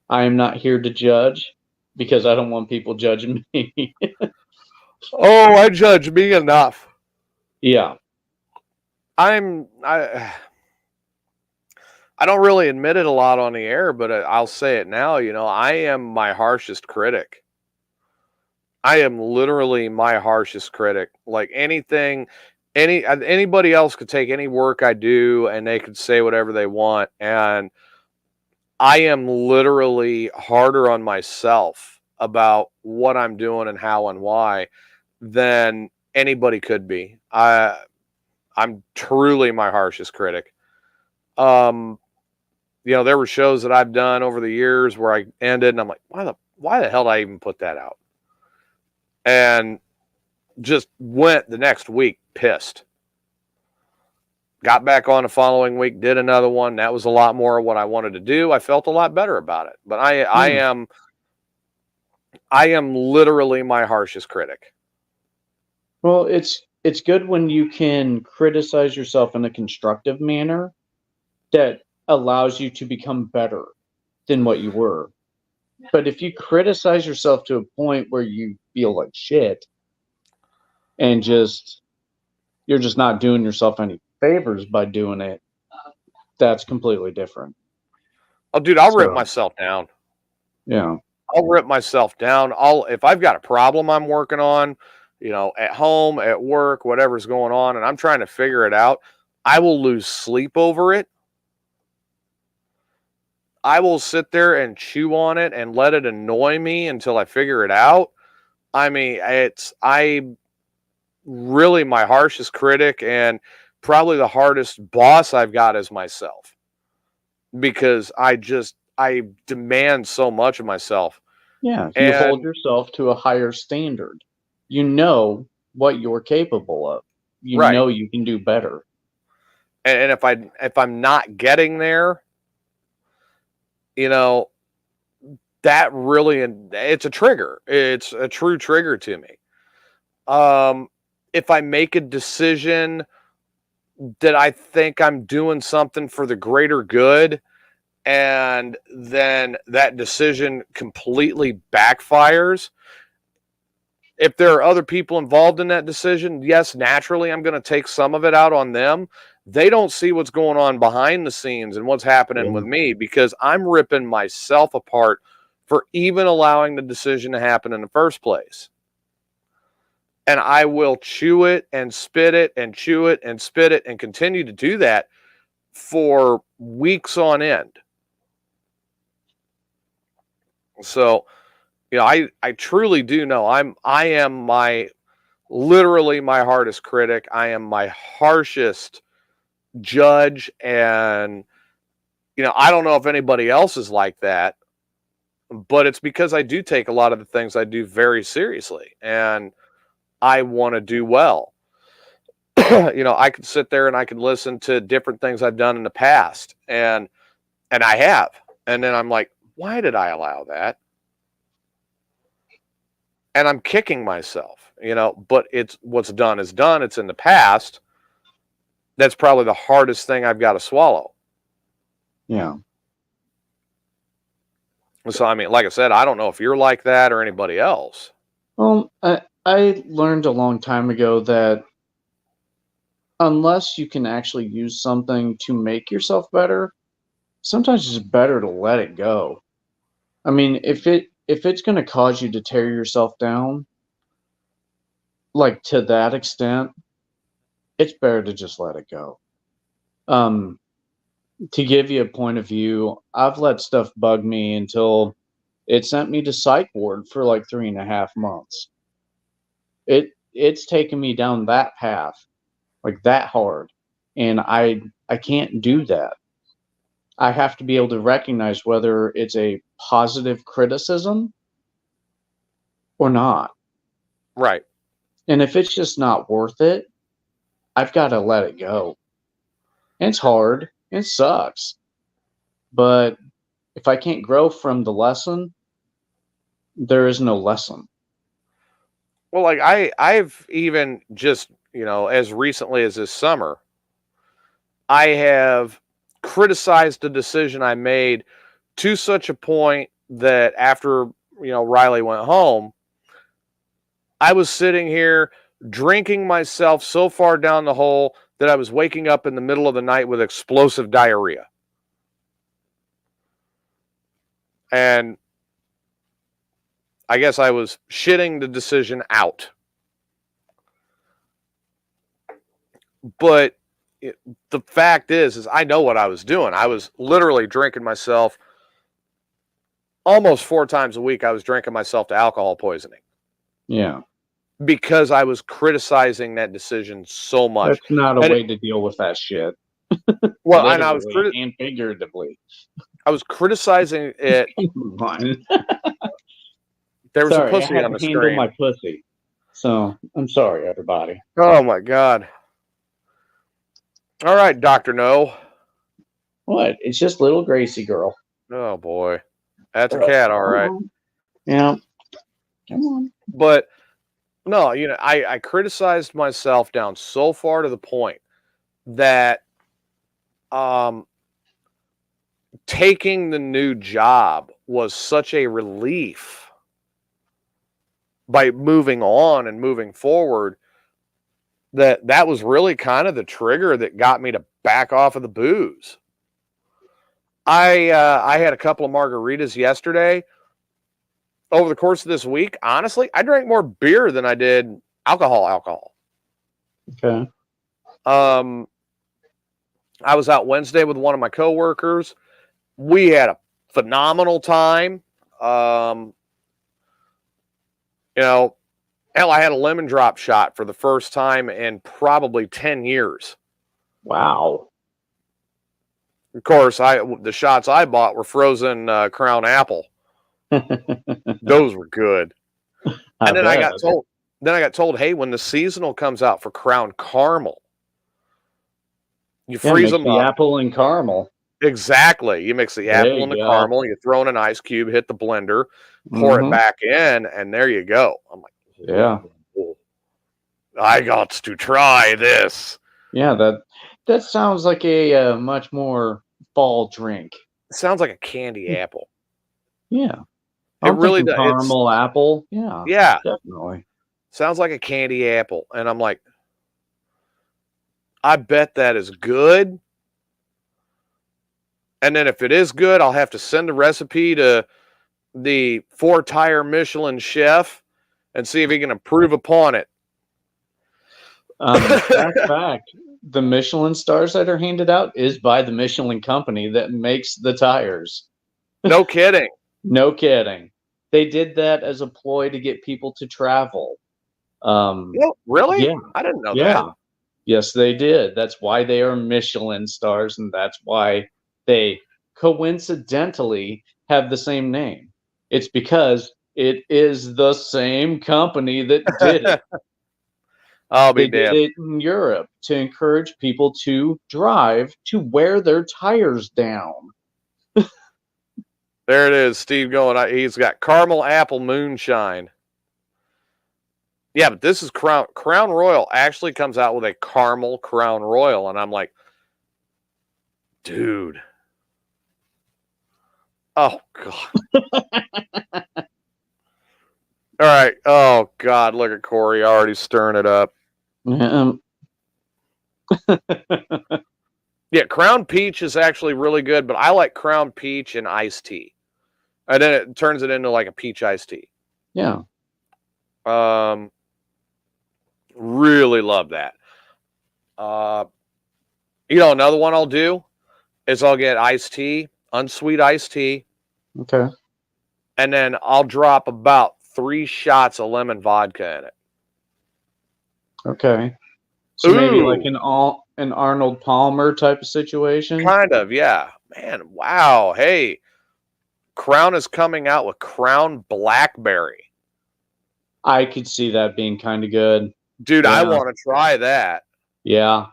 I am not here to judge because I don't want people judging me. Oh, I judge me enough. Yeah. I don't really admit it a lot on the air, but I'll say it now. You know, I am my harshest critic. I am literally my harshest critic. Like anybody else could take any work I do and they could say whatever they want, and I am literally harder on myself about what I'm doing and how and why than anybody could be. I'm truly my harshest critic. You know, there were shows that I've done over the years where I ended and I'm like, why the hell did I even put that out? And just went the next week pissed. Got back on the following week, did another one. That was a lot more of what I wanted to do. I felt a lot better about it. But I am literally my harshest critic. Well, it's good when you can criticize yourself in a constructive manner that allows you to become better than what you were. But if you criticize yourself to a point where you feel like shit and you're just not doing yourself any favors by doing it, that's completely different. Oh, dude, I'll rip myself down. Yeah. I'll rip myself down. If I've got a problem I'm working on, you know, at home, at work, whatever's going on, and I'm trying to figure it out, I will lose sleep over it. I will sit there and chew on it and let it annoy me until I figure it out. I mean, I really my harshest critic and probably the hardest boss I've got is myself because I demand so much of myself. Yeah, you hold yourself to a higher standard. You know what you're capable of. You know you can do better. And if I'm not getting there, you know, that really it's a trigger. It's a true trigger to me. If I make a decision that I think I'm doing something for the greater good, and then that decision completely backfires. If there are other people involved in that decision, yes, naturally, I'm going to take some of it out on them. They don't see what's going on behind the scenes and what's happening with me because I'm ripping myself apart for even allowing the decision to happen in the first place. And I will chew it and spit it and chew it and spit it and continue to do that for weeks on end. So, I truly do know I am literally my hardest critic. I am my harshest judge. And, I don't know if anybody else is like that, but it's because I do take a lot of the things I do very seriously and I want to do well. I could sit there and I could listen to different things I've done in the past and I have. And then I'm like, why did I allow that? And I'm kicking myself, but it's what's done is done. It's in the past. That's probably the hardest thing I've got to swallow. Yeah. So, I mean, like I said, I don't know if you're like that or anybody else. Well, I learned a long time ago that unless you can actually use something to make yourself better, sometimes it's better to let it go. I mean, if it's going to cause you to tear yourself down, like to that extent, it's better to just let it go. To give you a point of view, I've let stuff bug me until it sent me to psych ward for like 3.5 months. It's taken me down that path, like that hard, and I can't do that. I have to be able to recognize whether it's a positive criticism or not. Right. And if it's just not worth it, I've got to let it go. And it's hard. It sucks. But if I can't grow from the lesson, there is no lesson. Well, like I've even just, as recently as this summer, I have criticized a decision I made to such a point that after, Riley went home, I was sitting here drinking myself so far down the hole that I was waking up in the middle of the night with explosive diarrhea. And I guess I was shitting the decision out. But the fact is I know what I was doing. I was literally drinking myself almost 4 times a week. I was drinking myself to alcohol poisoning. Yeah. Because I was criticizing that decision so much. That's not a way to deal with that shit. Well, and I was and figuratively. I was criticizing it. There was a pussy on the screen. Handle my pussy. So I'm sorry, everybody. Oh my god. All right, Dr. No. What? It's just little Gracie girl. Oh boy. That's a cat, all right. Yeah. Come on. But no, I criticized myself down so far to the point that taking the new job was such a relief by moving on and moving forward that was really kind of the trigger that got me to back off of the booze. I had a couple of margaritas yesterday. Over the course of this week, honestly, I drank more beer than I did alcohol. Okay. I was out Wednesday with one of my coworkers. We had a phenomenal time. Hell, I had a lemon drop shot for the first time in probably 10 years. Wow. Of course, the shots I bought were frozen Crown Apple. Those were good. And then I got told, hey, when the seasonal comes out for Crown Caramel, you freeze them the up. Apple and caramel. Exactly. You mix the apple and the caramel, you throw in an ice cube, hit the blender, pour it back in, and there you go. I'm like, yeah, I got to try this. Yeah, that sounds like a much more fall drink. It sounds like a candy apple. Yeah. It really does. Caramel apple. Yeah, definitely. Sounds like a candy apple. And I'm like, I bet that is good. And then if it is good, I'll have to send the recipe to the 4-tire Michelin chef and see if he can improve upon it. Fact, the Michelin stars that are handed out is by the Michelin company that makes the tires. No kidding. No kidding. They did that as a ploy to get people to travel. Really? Yeah, I didn't know yeah. that. Yes, they did. That's why they are Michelin stars, and that's why they coincidentally have the same name. It's because it is the same company that did it. I'll be They did damned. it in Europe to encourage people to drive to wear their tires down. There it is. Steve going. He's got caramel apple moonshine. Yeah, but this is Crown Royal actually comes out with a caramel Crown Royal, and I'm like, dude. Oh god. All right. Oh god, look at Corey already stirring it up. Yeah, Crown Peach is actually really good, but I like Crown Peach and iced tea. And then it turns it into like a peach iced tea. Yeah. Really love that. Another one I'll do is I'll get iced tea, unsweet iced tea. Okay. And then I'll drop about 3 shots of lemon vodka in it. Okay. So maybe like an Arnold Palmer type of situation? Kind of, yeah. Man, wow. Hey, Crown is coming out with Crown Blackberry. I could see that being kind of good. Dude, I want to try that. Yeah.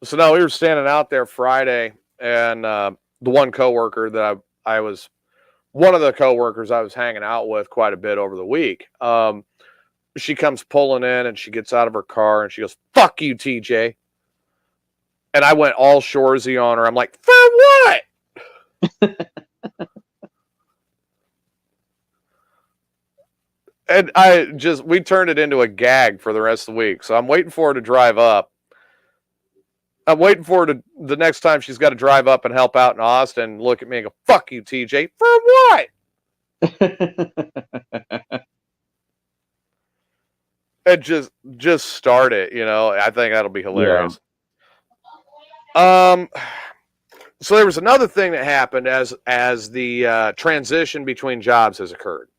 So now we were standing out there Friday, and the one coworker that one of the coworkers I was hanging out with quite a bit over the week, she comes pulling in and she gets out of her car and she goes, "Fuck you, TJ." And I went all Shoresy on her. I'm like, "For what?" And we turned it into a gag for the rest of the week. So I'm waiting for her to drive up. I'm waiting for her the next time she's got to drive up and help out in Austin, look at me and go, "Fuck you, TJ." For what? And just start it, I think that'll be hilarious. Yeah. So there was another thing that happened as the transition between jobs has occurred.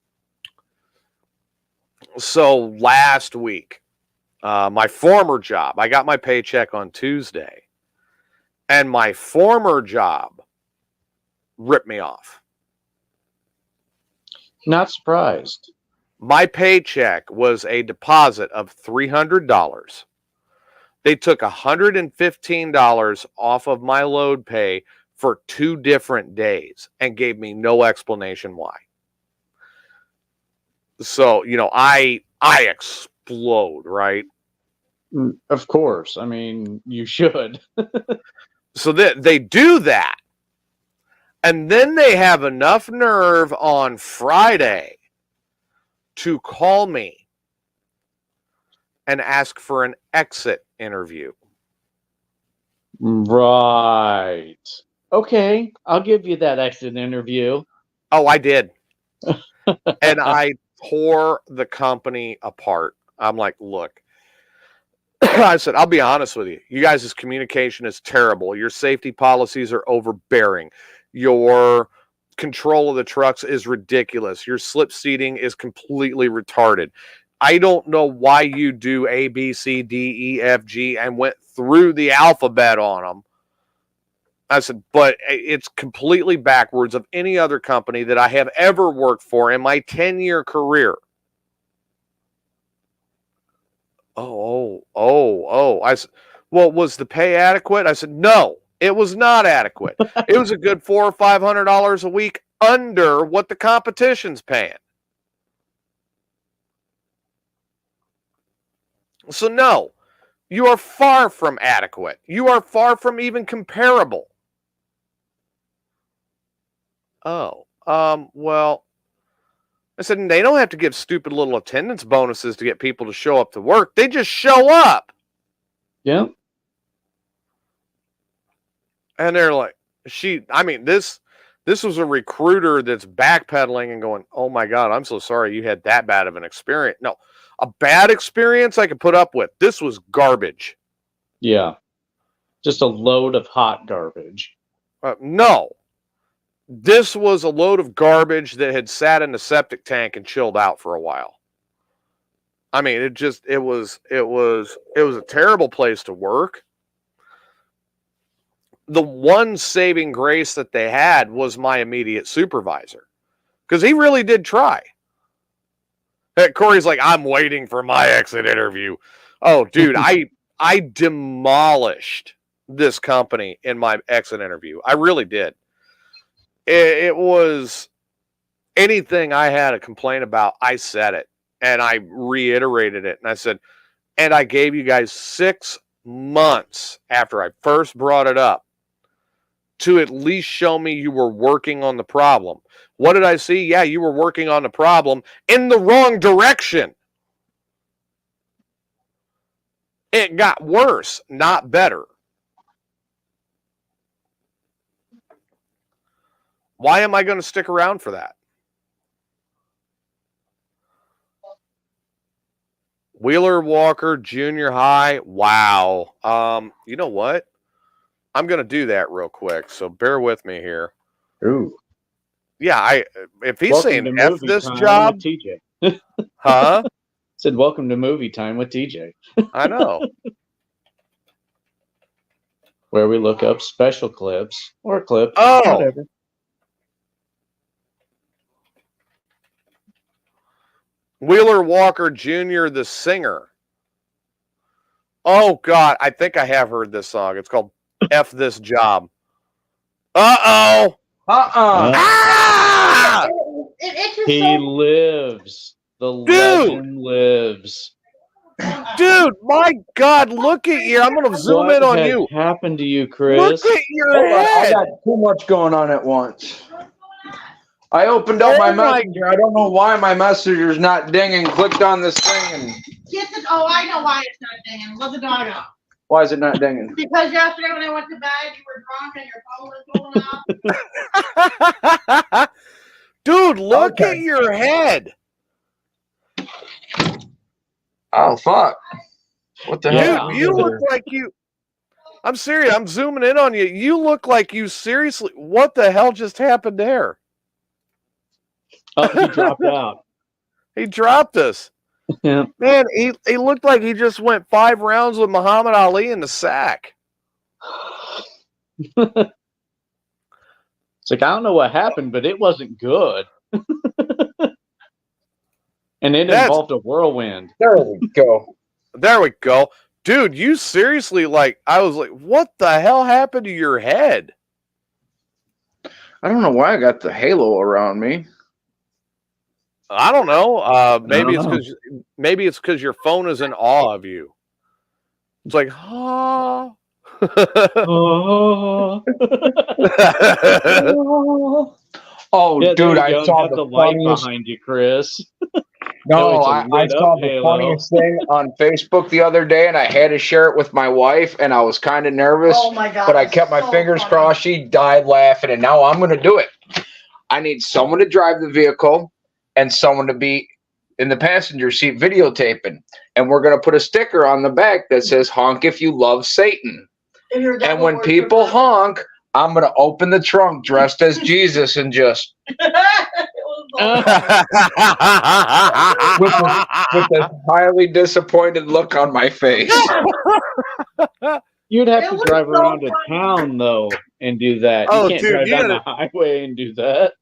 So last week, my former job, I got my paycheck on Tuesday, and my former job ripped me off. Not surprised. My paycheck was a deposit of $300. They took $115 off of my load pay for 2 different days and gave me no explanation why. So, I explode, right? Of course. I mean, you should. So they do that. And then they have enough nerve on Friday to call me and ask for an exit interview. Right. Okay, I'll give you that exit interview. Oh, I did. And I tore the company apart. I'm like, look, I said, I'll be honest with you. You guys' communication is terrible. Your safety policies are overbearing. Your control of the trucks is ridiculous. Your slip seating is completely retarded. I don't know why you do A, B, C, D, E, F, G and went through the alphabet on them. I said, but it's completely backwards of any other company that I have ever worked for in my 10-year career. Oh. I said, well, was the pay adequate? I said, no, it was not adequate. It was a good $400 or $500 a week under what the competition's paying. So no, you are far from adequate. You are far from even comparable. Oh, well, I said, they don't have to give stupid little attendance bonuses to get people to show up to work. They just show up. Yeah. And they're like, this This was a recruiter that's backpedaling and going, oh my God, I'm so sorry you had that bad of an experience. No, a bad experience I could put up with. This was garbage. Yeah. Just a load of hot garbage. No. This was a load of garbage that had sat in the septic tank and chilled out for a while. I mean, it was a terrible place to work. The one saving grace that they had was my immediate supervisor, because he really did try. Corey's like, I'm waiting for my exit interview. Oh, dude, I demolished this company in my exit interview. I really did. It was anything I had a complaint about, I said it, and I reiterated it, and I said, and I gave you guys 6 months after I first brought it up to at least show me you were working on the problem. What did I see? Yeah, you were working on the problem in the wrong direction. It got worse, not better. Why am I going to stick around for that? Wheeler Walker Junior High. Wow. You know what? I'm going to do that real quick. So bear with me here. Ooh. Yeah, if he's Welcome saying to F movie this time job, with TJ. huh? Said welcome to movie time with TJ. I know. Where we look up special clips or clips, Oh. whatever. Wheeler Walker Jr., the singer. Oh, God. I think I have heard this song. It's called F This Job. Uh-oh. Ah! He lives. The legend lives. Dude, my God, look at you. I'm going to zoom in on you. What happened to you, Chris? Look at your head. I got too much going on at once. I opened up my messenger. I don't know why my messenger's not dinging. Clicked on this thing and... Oh, I know why it's not dinging. Let the dog out. Why is it not dinging? Because yesterday when I went to bed, you were drunk and your phone was going off. Dude, look at your head. Oh, fuck. What the hell? Dude, you look like you... I'm serious. I'm zooming in on you. You look like you seriously... What the hell just happened there? Oh, he dropped out. He dropped us. Yeah. Man, he looked like he just went 5 rounds with Muhammad Ali in the sack. It's like, I don't know what happened, but it wasn't good. And it involved a whirlwind. There we go. There we go. Dude, you seriously, I was like, what the hell happened to your head? I don't know why I got the halo around me. I don't know. Maybe it's because your phone is in awe of you. It's like, oh. Oh, yeah, dude, I saw the light behind you, Chris. No, I saw the funniest thing on Facebook the other day, and I had to share it with my wife, and I was kind of nervous. Oh my God! But I kept my fingers crossed. She died laughing, and now I'm going to do it. I need someone to drive the vehicle and someone to be in the passenger seat videotaping, and we're going to put a sticker on the back that says "Honk if you love Satan." And when people honk, I'm going to open the trunk dressed as Jesus and just with a highly disappointed look on my face. You'd have to drive around to town, though, and do that. Oh, you can't dude, drive down the highway and do that.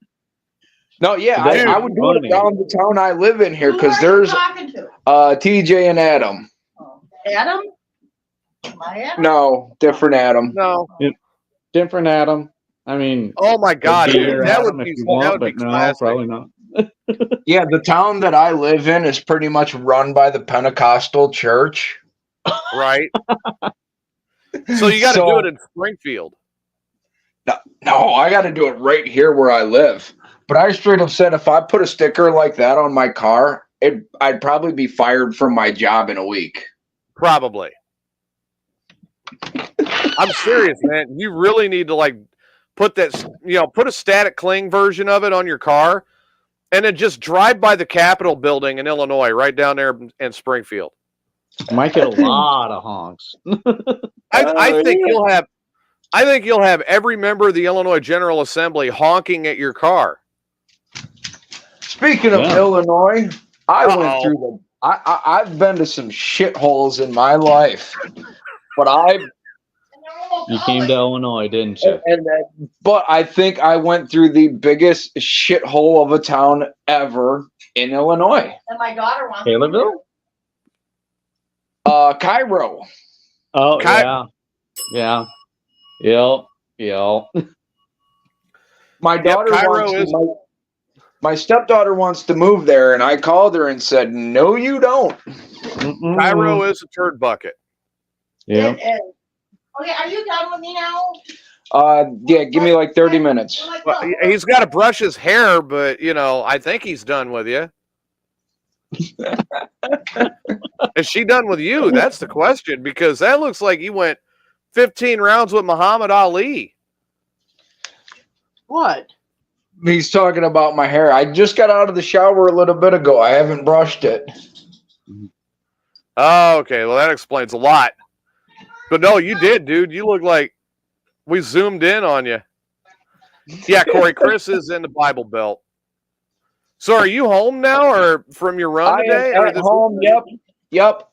No, yeah, I would do it down the town I live in here, because there's TJ and Adam. Adam? My Adam? No, different Adam. No. Different Adam. I mean, oh my God, dude, that would be classic. Probably not. Yeah, the town that I live in is pretty much run by the Pentecostal church. Right. So you got to do it in Springfield. No, I got to do it right here where I live. But I straight up said if I put a sticker like that on my car, I'd probably be fired from my job in a week. Probably. I'm serious, man. You really need to put a static cling version of it on your car, and then just drive by the Capitol building in Illinois, right down there in Springfield. Might get a lot of honks. I think you'll have every member of the Illinois General Assembly honking at your car. Speaking of Illinois, went through the. I've been to some shitholes in my life, but You came to Illinois, didn't you? But I think I went through the biggest shithole of a town ever in Illinois. And my daughter wants Taylorville? Cairo. Oh, yeah. Yep. My daughter my stepdaughter wants to move there, and I called her and said, "No, you don't." Cairo is a turd bucket. Yeah. Okay, are you done with me now? Yeah, give me like 30 minutes. Well, he's got to brush his hair, but I think he's done with you. Is she done with you? That's the question, because that looks like you went 15 rounds with Muhammad Ali. What? He's talking about my hair. I just got out of the shower a little bit ago. I haven't brushed it. Oh, okay. Well, that explains a lot. But no, you did, dude. You look like we zoomed in on you. Yeah, Corey, Chris is in the Bible Belt. So are you home now or from your run today? I am at home, yep.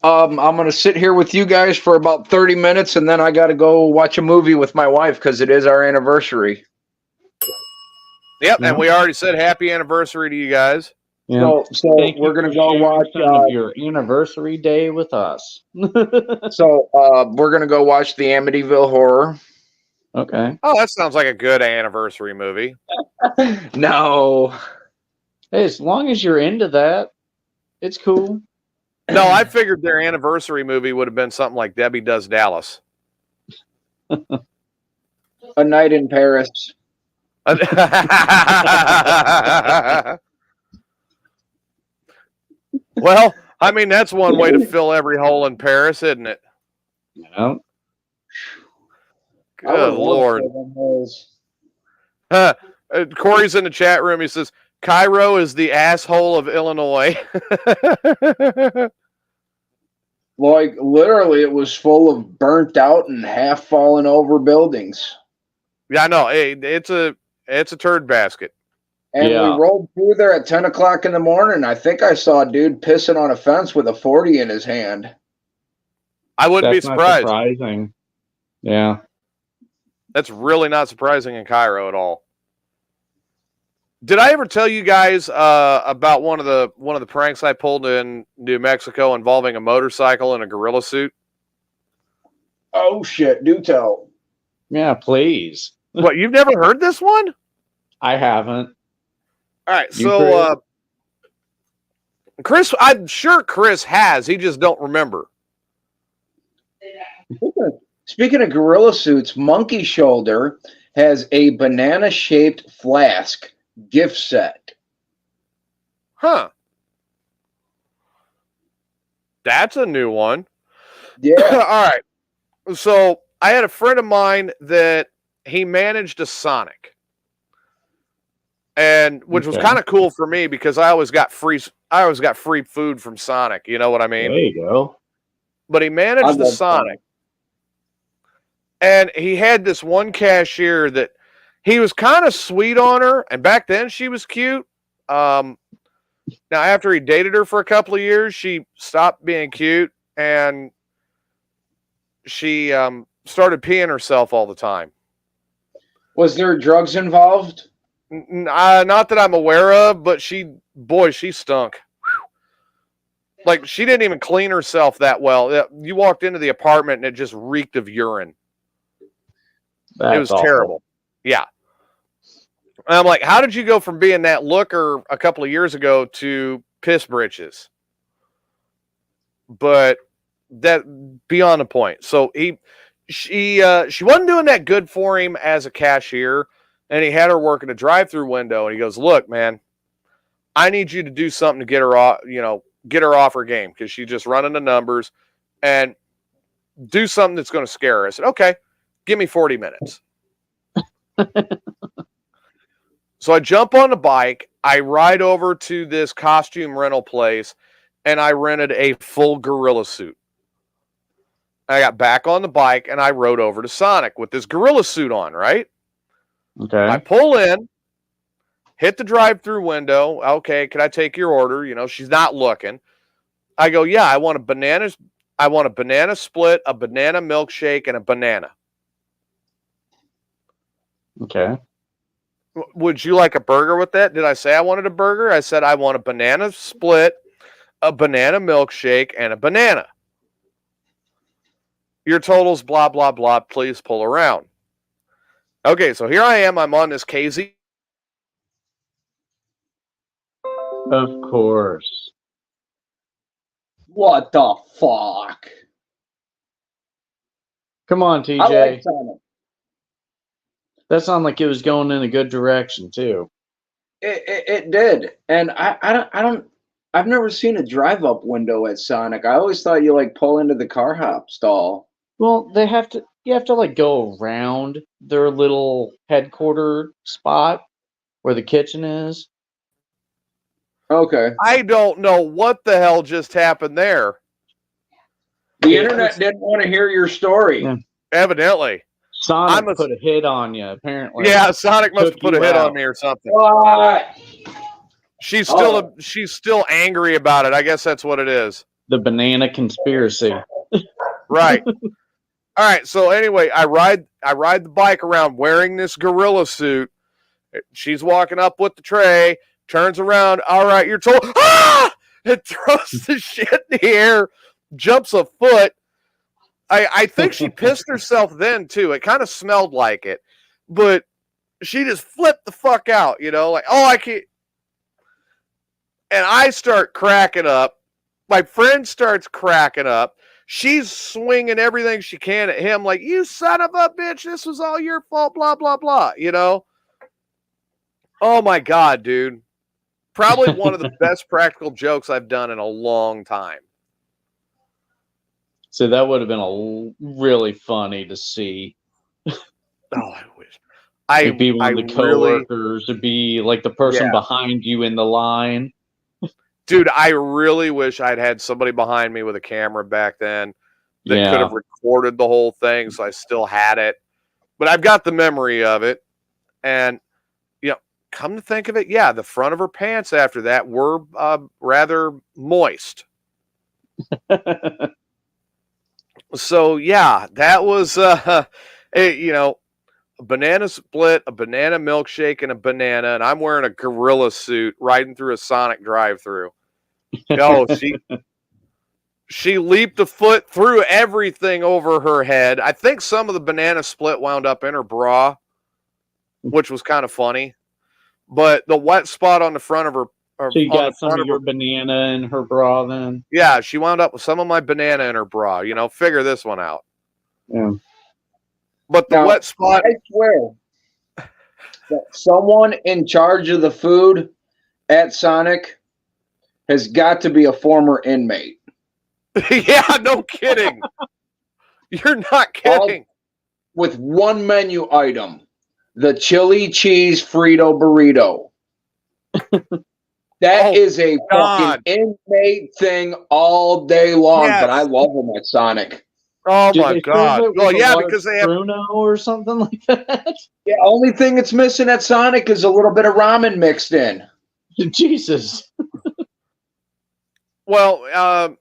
I'm going to sit here with you guys for about 30 minutes, and then I got to go watch a movie with my wife because it is our anniversary. Yep, and we already said happy anniversary to you guys. Yeah. So we're going to go watch your anniversary day with us. So we're going to go watch the Amityville Horror. Okay. Oh, that sounds like a good anniversary movie. No. Hey, as long as you're into that, it's cool. No, I figured their anniversary movie would have been something like Debbie Does Dallas. A Night in Paris. Well, I mean, that's one way to fill every hole in Paris, isn't it? Yeah. Good Lord. Corey's in the chat room. He says, Cairo is the asshole of Illinois. Like, literally, it was full of burnt out and half fallen over buildings. Yeah, I know. It's a turd basket. And we rolled through there at 10 o'clock in the morning. I think I saw a dude pissing on a fence with a 40 in his hand. I wouldn't be surprised. Surprising. Yeah. That's really not surprising in Cairo at all. Did I ever tell you guys about one of the pranks I pulled in New Mexico involving a motorcycle and a gorilla suit? Oh shit, do tell. Yeah, please. What, you've never heard this one? I haven't. All right, so Chris, I'm sure Chris has. He just don't remember. Speaking of gorilla suits, Monkey Shoulder has a banana-shaped flask gift set. Huh. That's a new one. Yeah. All right. So I had a friend of mine that he managed a Sonic. And which was kind of cool for me because I always got free food from Sonic, you know what I mean? There you go. But he managed the Sonic. And he had this one cashier that he was kind of sweet on her, and back then she was cute. Now after he dated her for a couple of years, she stopped being cute and she started peeing herself all the time. Was there drugs involved? Not that I'm aware of, but she stunk. Like, she didn't even clean herself that well. You walked into the apartment and it just reeked of urine. It was terrible. Yeah. And I'm like, how did you go from being that looker a couple of years ago to piss britches? But that beyond the point. So she wasn't doing that good for him as a cashier. And he had her working a drive-through window, and he goes, "Look, man, I need you to do something to get her off, get her off her game because she's just running the numbers, and do something that's going to scare her." I said, "Okay, give me 40 minutes." So I jump on the bike, I ride over to this costume rental place, and I rented a full gorilla suit. I got back on the bike and I rode over to Sonic with this gorilla suit on, right? Okay. I pull in, hit the drive-through window. Okay, can I take your order? You know, she's not looking. I go, yeah, I want a banana split, a banana milkshake, and a banana. Okay. Would you like a burger with that? Did I say I wanted a burger? I said I want a banana split, a banana milkshake, and a banana. Your total's blah, blah, blah. Please pull around. Okay, so here I am. I'm on this KZ. Of course. What the fuck? Come on, I TJ. like Sonic. That sounded like it was going in a good direction too. It did, and I've never seen a drive-up window at Sonic. I always thought you like pull into the car hop stall. Well, you have to like go around their little headquarter spot where the kitchen is. Okay. I don't know what the hell just happened there. The internet didn't want to hear your story. Yeah. Evidently. Sonic put a hit on you, apparently. Yeah, Sonic must have put a hit on me or something. What? She's still angry about it. I guess that's what it is. The banana conspiracy. Right. All right. So anyway, I ride the bike around wearing this gorilla suit. She's walking up with the tray, turns around. All right, you're told. Ah! And throws the shit in the air, jumps a foot. I think she pissed herself then too. It kind of smelled like it, but she just flipped the fuck out, you know, like, oh, I can't. And I start cracking up. My friend starts cracking up. She's swinging everything she can at him, like, you son of a bitch, this was all your fault, blah, blah, blah, you know? Oh my God, dude. Probably one of the best practical jokes I've done in a long time. So that would have been really funny to see. Oh, I wish. It'd be one of the coworkers, it'd be like the person behind you in the line. Dude, I really wish I'd had somebody behind me with a camera back then that could have recorded the whole thing, so I still had it. But I've got the memory of it. And, you know, come to think of it, yeah, the front of her pants after that were rather moist. So, yeah, that was, you know, a banana split, a banana milkshake, and a banana, and I'm wearing a gorilla suit riding through a Sonic drive-through. Oh, she leaped a foot through everything over her head. I think some of the banana split wound up in her bra, which was kind of funny. But the wet spot on the front of her... So you got some of your banana in her bra then? Yeah, she wound up with some of my banana in her bra. You know, figure this one out. Yeah. But the wet spot... I swear that someone in charge of the food at Sonic has got to be a former inmate. Yeah, no kidding. You're not kidding. With one menu item, the chili cheese Frito burrito. That is a fucking inmate thing all day long, but I love them at Sonic. Oh my God. Well, yeah, because they have Bruno or something like that. Yeah, only thing it's missing at Sonic is a little bit of ramen mixed in. Jesus. Well, a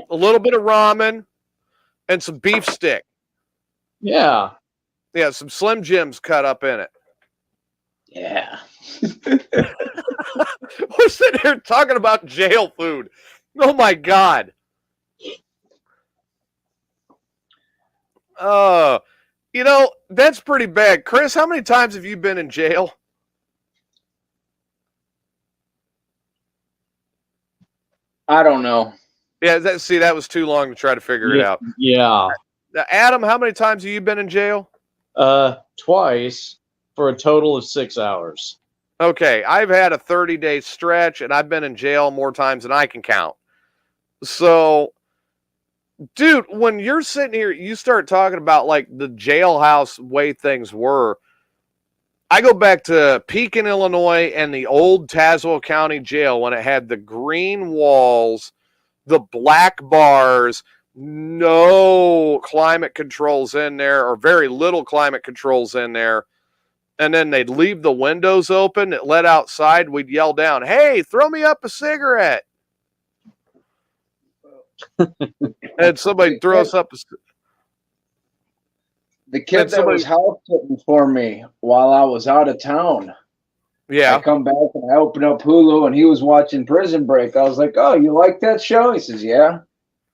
little bit of ramen and some beef stick. Yeah. Yeah, some Slim Jims cut up in it. Yeah. We're sitting here talking about jail food. Oh my God. You know, that's pretty bad. Chris, how many times have you been in jail? I don't know. Yeah, that was too long to try to figure it out. Yeah. Adam, how many times have you been in jail? Twice for a total of 6 hours. Okay, I've had a 30-day stretch, and I've been in jail more times than I can count. So, dude, when you're sitting here, you start talking about, like, the jailhouse way things were. I go back to Pekin, Illinois, and the old Tazewell County Jail when it had the green walls, the black bars, no climate controls in there, or very little climate controls in there. And then they'd leave the windows open. It let outside. We'd yell down, "Hey, throw me up a cigarette." And somebody throw us up a The kid that was house sitting for me while I was out of town. Yeah. I come back and I open up Hulu and he was watching Prison Break. I was like, "Oh, you like that show?" He says, "Yeah.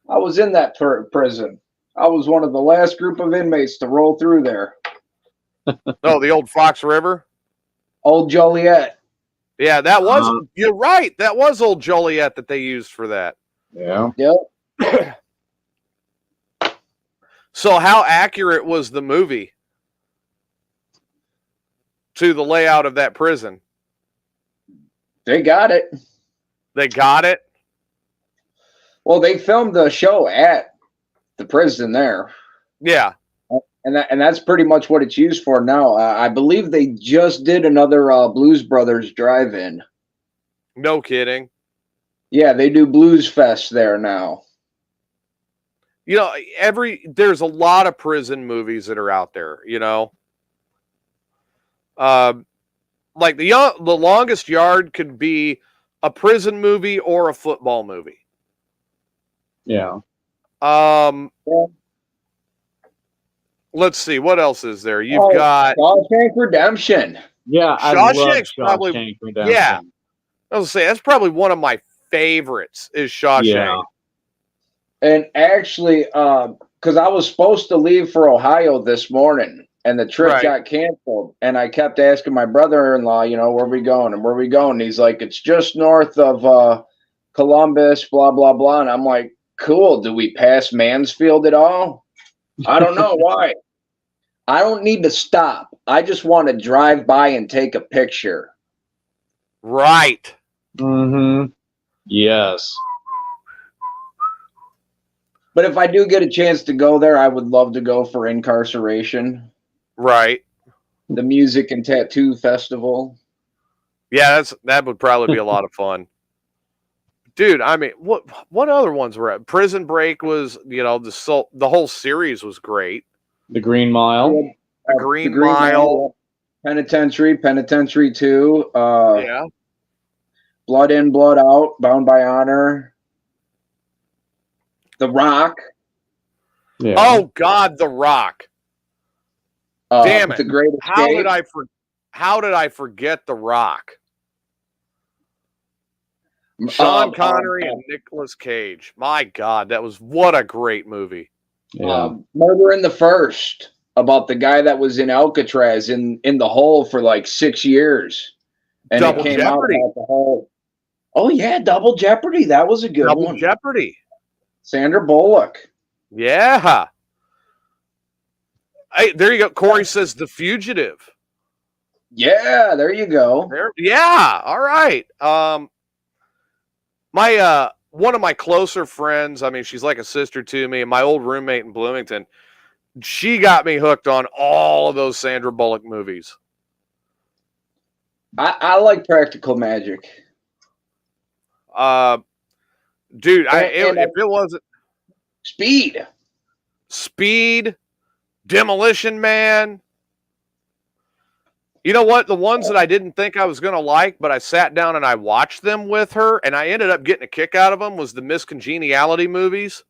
I was in that prison. I was one of the last group of inmates to roll through there." Oh, the old Fox River? Old Joliet. Yeah, that was, you're right. That was old Joliet that they used for that. Yeah. Yep. So how accurate was the movie to the layout of that prison? They got it. They got it? Well, they filmed the show at the prison there. Yeah. And that's pretty much what it's used for now. I believe they just did another Blues Brothers drive-in. No kidding. Yeah, they do Blues Fest there now. You know, there's a lot of prison movies that are out there, you know. Like the Longest Yard could be a prison movie or a football movie. Yeah. Let's see, what else is there? You've got Shawshank Redemption. Yeah, I love Shawshank Redemption. Yeah. I was gonna say that's probably one of my favorites is Shawshank. Yeah. And actually, because I was supposed to leave for Ohio this morning, and the trip got canceled, and I kept asking my brother-in-law, you know, where we going, and where we going? And he's like, it's just north of Columbus, blah, blah, blah. And I'm like, cool. Do we pass Mansfield at all? I don't know. Why? I don't need to stop. I just want to drive by and take a picture. Right. Mm-hmm. Yes. But if I do get a chance to go there, I would love to go for Incarceration. Right. The Music and Tattoo Festival. Yeah, that would probably be a lot of fun. Dude, I mean, what other ones were at? Prison Break was, you know, the whole series was great. The Green Mile. The Green Mile. Penitentiary 2. Yeah. Blood In, Blood Out, Bound by Honor. The Rock. Yeah. Oh God, The Rock. Damn it! The Great Escape. How did I forget The Rock? Sean Connery and Nicolas Cage. My God, what a great movie. Yeah. Murder in the First, about the guy that was in Alcatraz in the hole for like 6 years, and Double it came Jeopardy. out about the whole. Oh yeah, Double Jeopardy. That was a good one. Double Jeopardy. Sandra Bullock. Yeah. Hey, there you go. Corey says The Fugitive. Yeah, there you go. Yeah. All right. My one of my closer friends, I mean, she's like a sister to me, and my old roommate in Bloomington, she got me hooked on all of those Sandra Bullock movies. I like Practical Magic. Dude, if it wasn't Speed, Demolition Man. You know what? The ones that I didn't think I was going to like, but I sat down and I watched them with her, and I ended up getting a kick out of them, was the Miss Congeniality movies.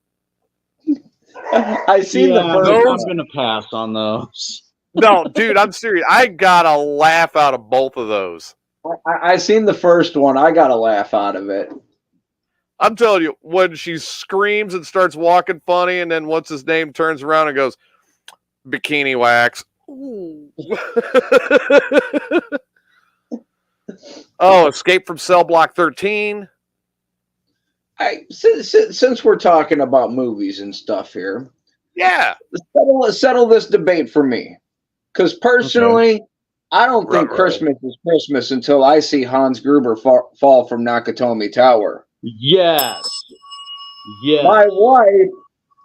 I seen the first I'm one. going to pass on those. No, dude, I'm serious. I got a laugh out of both of those. I seen the first one. I got a laugh out of it. I'm telling you, when she screams and starts walking funny, and then what's his name turns around and goes, bikini wax. Ooh. Oh, Escape from Cell Block 13. Since we're talking about movies and stuff here, Yeah. settle this debate for me. Because personally, I don't think Christmas is Christmas until I see Hans Gruber fall from Nakatomi Tower. Yes. Yes. My wife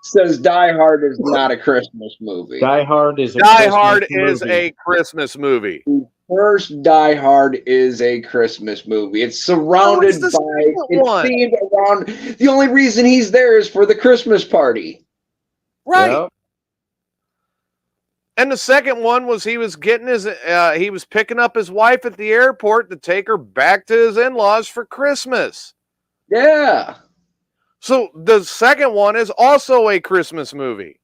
says Die Hard is not a Christmas movie. Die Hard is a Die Hard is a Christmas movie. first Die Hard is a Christmas movie. It's surrounded the by, second it's one. themed around. The only reason he's there is for the Christmas party. Right. Yep. And the second one was he was picking up his wife at the airport to take her back to his in-laws for Christmas. Yeah. So the second one is also a Christmas movie.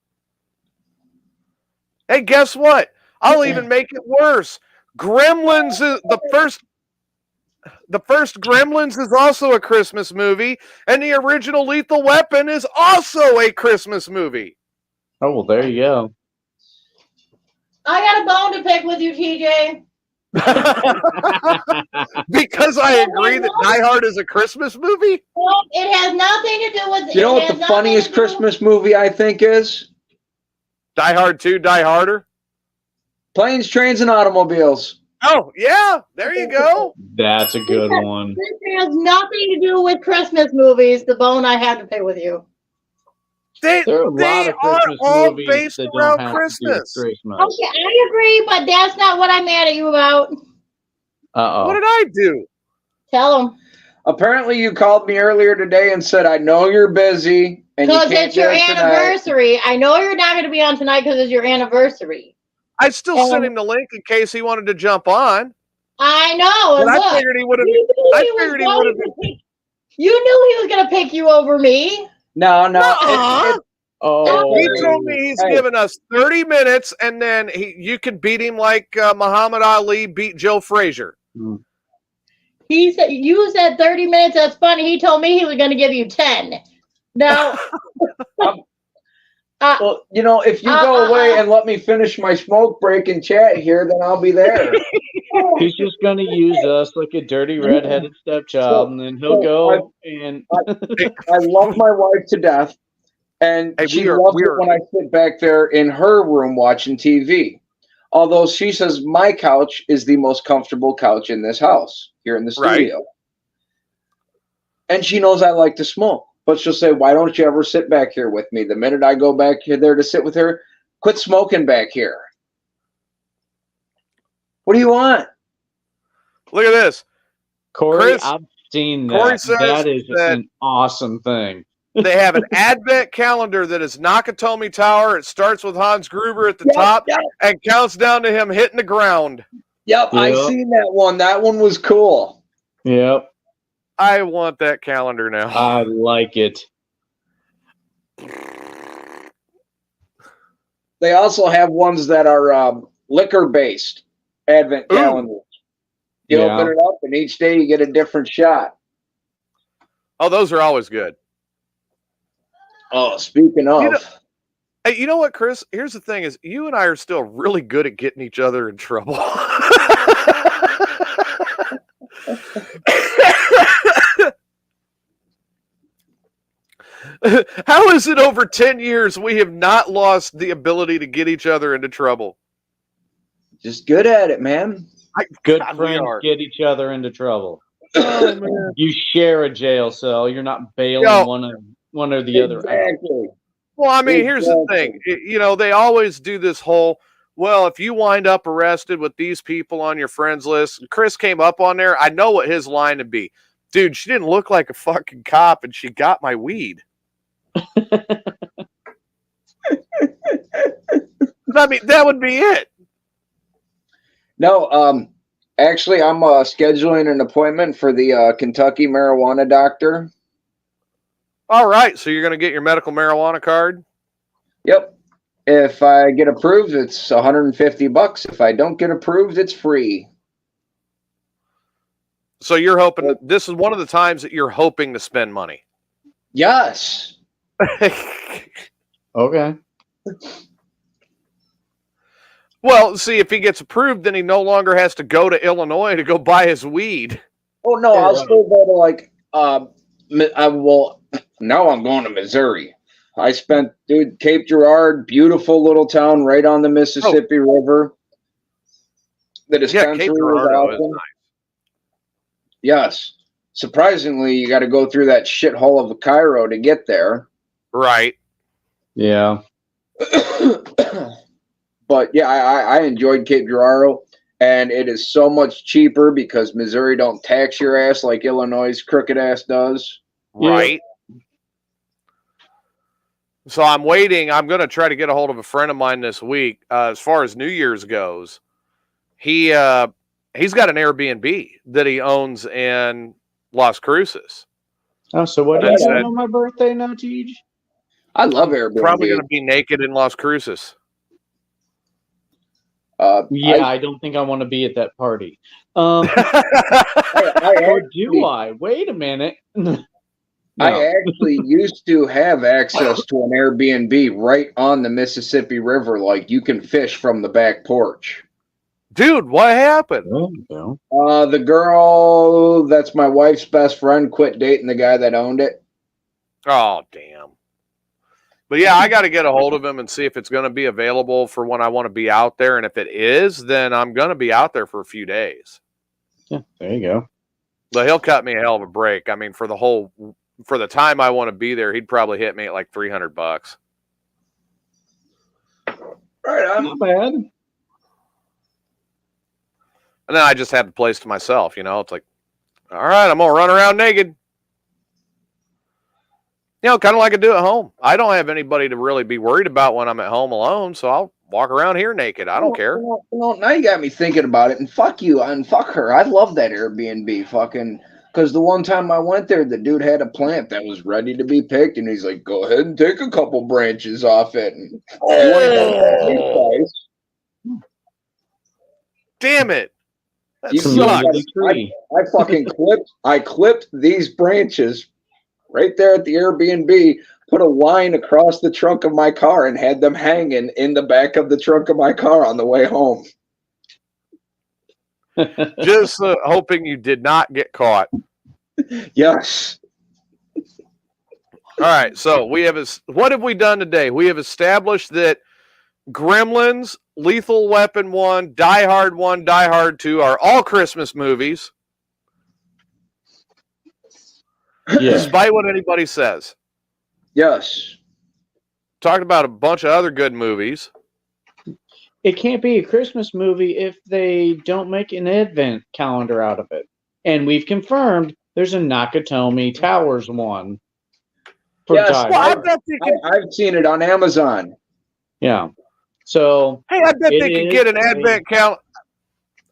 Hey, guess what? I'll even make it worse. Gremlins is the first Gremlins is also a Christmas movie, and the original Lethal Weapon is also a Christmas movie. Oh, well, there you go. I got a bone to pick with you, TJ. Because I agree that Die Hard is a Christmas movie? Well, it has nothing to do with. You know what the funniest Christmas movie I think is? Die Hard 2, Die Harder? Planes, Trains, and Automobiles. Oh, yeah. There you go. That's a good one. This has nothing to do with Christmas movies. The bone I have to pick with you. They There are a lot of are Christmas all movies based that around don't have to do with Christmas. Christmas. Okay, I agree, but that's not what I'm mad at you about. Uh-oh. What did I do? Tell them. Apparently, you called me earlier today and said, I know you're busy. And you Because can't it's your do it tonight." anniversary. I know you're not going to be on tonight because it's your anniversry. I still sent him the link in case he wanted to jump on. I know. And But look, I figured he would have. you knew I he was figured he going would have. to pick- You knew he was going to pick you over me. No. Nuh-uh. Oh. He told me he's given us 30 minutes, and then you could beat him like Muhammad Ali beat Joe Frazier. He said you said 30 minutes. That's funny. He told me he was going to give you 10. Now, Well, if you go away and let me finish my smoke break and chat here, then I'll be there. He's just going to use us like a dirty redheaded stepchild, and then he'll go and. I love my wife to death, and Hey, she loves it when I sit back there in her room watching TV. Although she says my couch is the most comfortable couch in this house, here in the studio. Right. And she knows I like to smoke. But she'll say, why don't you ever sit back here with me? The minute I go back there to sit with her, quit smoking back here. What do you want? Look at this. Corey, Chris- I've seen Corey that. says That is that- an awesome thing. They have an advent calendar that is Nakatomi Tower. It starts with Hans Gruber at the Yep, top yep. and counts down to him hitting the ground. Yep, I Yep. seen that one. That one was cool. Yep, I want that calendar now. I like it. They also have ones that are liquor-based advent Ooh. calendars. You Yeah. open it up, and each day you get a different shot. Oh, those are always good. Oh, speaking of, Hey, you know what, Chris? Here's the thing: is you and I are still really good at getting each other in trouble. How is it over 10 years we have not lost the ability to get each other into trouble? just good at it, man. Good God, we friends are. get each other into trouble. Oh, man. You share a jail cell. You're not bailing Yo. one or the other. Exactly. Well, I mean, here's the thing. They always do this whole, well, if you wind up arrested with these people on your friends list, Chris came up on there, I know what his line would be. Dude, she didn't look like a fucking cop, and she got my weed. I mean, that would be it. No, actually, I'm scheduling an appointment for the Kentucky marijuana doctor. All right, so you're going to get your medical marijuana card? Yep. If I get approved, it's $150. If I don't get approved, it's free. So you're hoping, this is one of the times that you're hoping to spend money. Yes. Okay. Well, see, if he gets approved, then he no longer has to go to Illinois to go buy his weed. Oh no, Yeah, I'll right. still go to like now I'm going to Missouri. I spent Cape Girardeau, beautiful little town right on the Mississippi River. The dispensary Cape was Girardeau is awesome. nice. Yes. Surprisingly, you got to go through that shithole of a Cairo to get there. Right. Yeah. But yeah, I enjoyed Cape Girardeau. and it is so much cheaper because Missouri don't tax your ass like Illinois' crooked ass does. Right. So I'm waiting. I'm going to try to get a hold of a friend of mine this week. As far as New Year's goes, he's got an Airbnb that he owns in Las Cruces. Oh, so what are you doing on my birthday now, Tej? I love Airbnb. Probably going to be naked in Las Cruces. I don't think I want to be at that party. Or do I? Wait a minute. No. I actually used to have access to an Airbnb right on the Mississippi River. Like, you can fish from the back porch. Dude, what happened? The girl that's my wife's best friend quit dating the guy that owned it. Oh, damn. But yeah, I got to get a hold of him and see if it's going to be available for when I want to be out there. And if it is, then I'm going to be out there for a few days. Yeah, there you go. But he'll cut me a hell of a break. I mean, for the time I want to be there, he'd probably hit me at like $300. Right on. Not bad. And then I just have the place to myself, you know. It's like, all right, I'm going to run around naked. You know, kind of like I do at home. I don't have anybody to really be worried about when I'm at home alone, so I'll walk around here naked. I don't care. Now you got me thinking about it, and fuck you and fuck her. I love that Airbnb fucking, because the one time I went there, the dude had a plant that was ready to be picked, and he's like, go ahead and take a couple branches off it. And damn it. That sucks. I clipped these branches right there at the Airbnb, put a line across the trunk of my car, and had them hanging in the back of the trunk of my car on the way home. Just hoping you did not get caught. Yes. All right, so what have we done today? We have established that Gremlins, Lethal Weapon 1, Die Hard 1, Die Hard 2 are all Christmas movies. Yeah. Despite what anybody says. Yes. Talked about a bunch of other good movies. It can't be a Christmas movie if they don't make an advent calendar out of it. And we've confirmed there's a Nakatomi Towers one. Yes, I've seen it on Amazon. Yeah. So hey, I bet they could get an advent calendar.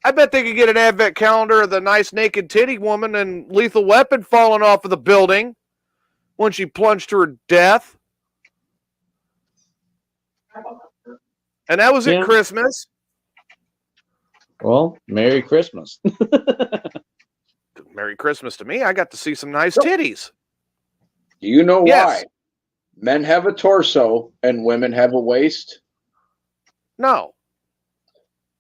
I bet they could get an advent calendar of the nice naked titty woman and Lethal Weapon falling off of the building when she plunged to her death. And that was at Christmas. Well, Merry Christmas. Merry Christmas to me. I got to see some nice titties. Do you know why? Men have a torso and women have a waist? No.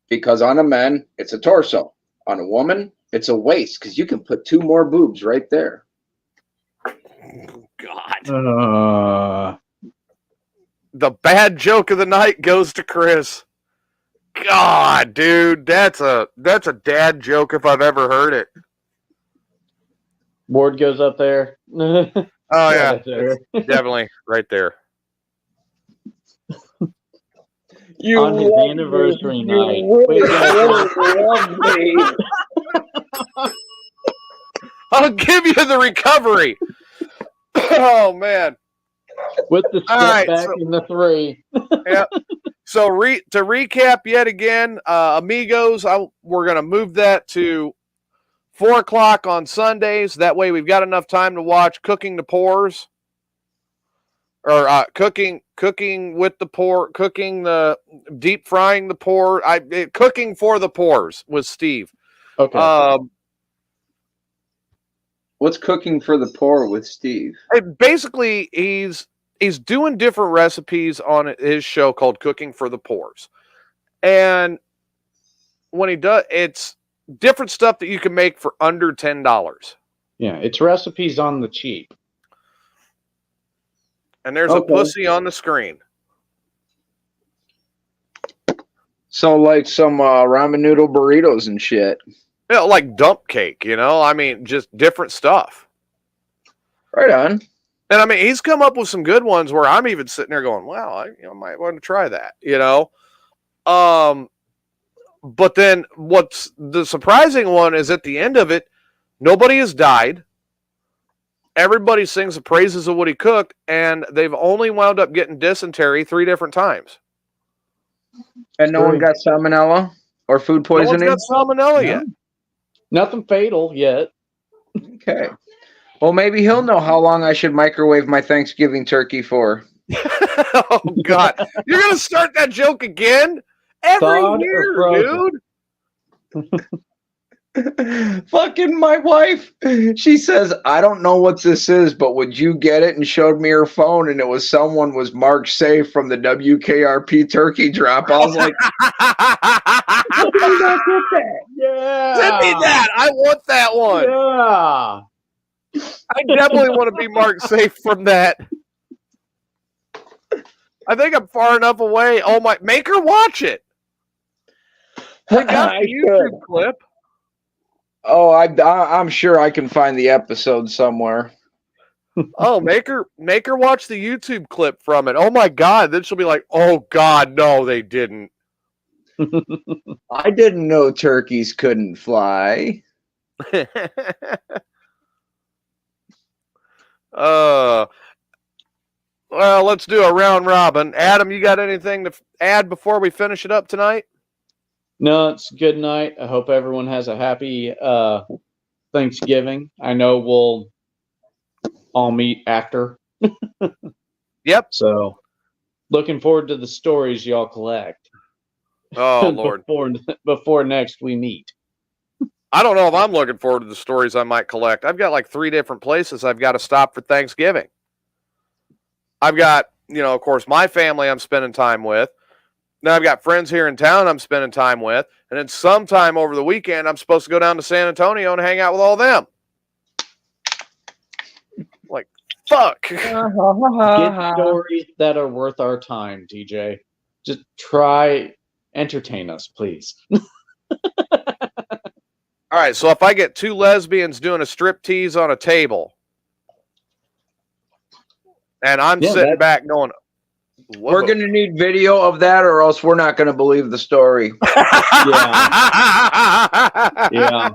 Because on a man, it's a torso. On a woman, it's a waist, because you can put 2 more boobs right there. God. The bad joke of the night goes to Chris. God, dude, that's a dad joke if I've ever heard it. Board goes up there. Oh yeah, definitely right there. On his anniversary night. I'll give you the recovery. Oh man. With the step back in the 3. Yeah. So to recap yet again, Amigos, we're going to move that to 4:00 on Sundays. That way we've got enough time to watch Cooking the Pours. Or cooking with the pour, deep frying the pour. Cooking for the Pours with Steve. Okay. What's Cooking for the Poor with Steve? Basically, he's doing different recipes on his show called Cooking for the Pours. And when he does, it's different stuff that you can make for under $10. Yeah, it's recipes on the cheap. And there's a pussy on the screen. So like some ramen noodle burritos and shit. Yeah, like dump cake, you know? I mean, just different stuff. Right on. And I mean, he's come up with some good ones where I'm even sitting there going, wow, I might want to try that, you know? But then what's the surprising one is at the end of it, nobody has died. Everybody sings the praises of what he cooked, and they've only wound up getting dysentery 3 different times. And no one got salmonella or food poisoning? No one's got salmonella yet. Nothing fatal yet. Okay. Well, maybe he'll know how long I should microwave my Thanksgiving turkey for. Oh, God. You're going to start that joke again? Every year, dude. Fucking my wife. She says, I don't know what this is, but would you get it? And showed me her phone, and it was someone was marked safe from the WKRP turkey drop. I was like, Yeah. Send me that. I want that one. Yeah. I definitely want to be marked safe from that. I think I'm far enough away. Oh, my. Make her watch it. We got the YouTube clip. Oh, I'm sure I can find the episode somewhere. Oh, make her watch the YouTube clip from it. Oh my God. Then she'll be like, oh God, no, they didn't. I didn't know turkeys couldn't fly. Well, let's do a round robin. Adam, you got anything to add before we finish it up tonight? No, it's a good night. I hope everyone has a happy Thanksgiving. I know we'll all meet after. Yep. So, looking forward to the stories y'all collect. Oh, Lord. before next we meet. I don't know if I'm looking forward to the stories I might collect. I've got like 3 different places I've got to stop for Thanksgiving. I've got, of course, my family I'm spending time with. Now I've got friends here in town I'm spending time with. And then sometime over the weekend, I'm supposed to go down to San Antonio and hang out with all them. Like, fuck. Get stories that are worth our time, TJ. Just try, entertain us, please. All right, so if I get 2 lesbians doing a strip tease on a table, and I'm sitting back going, we're going to need video of that, or else we're not going to believe the story. Yeah.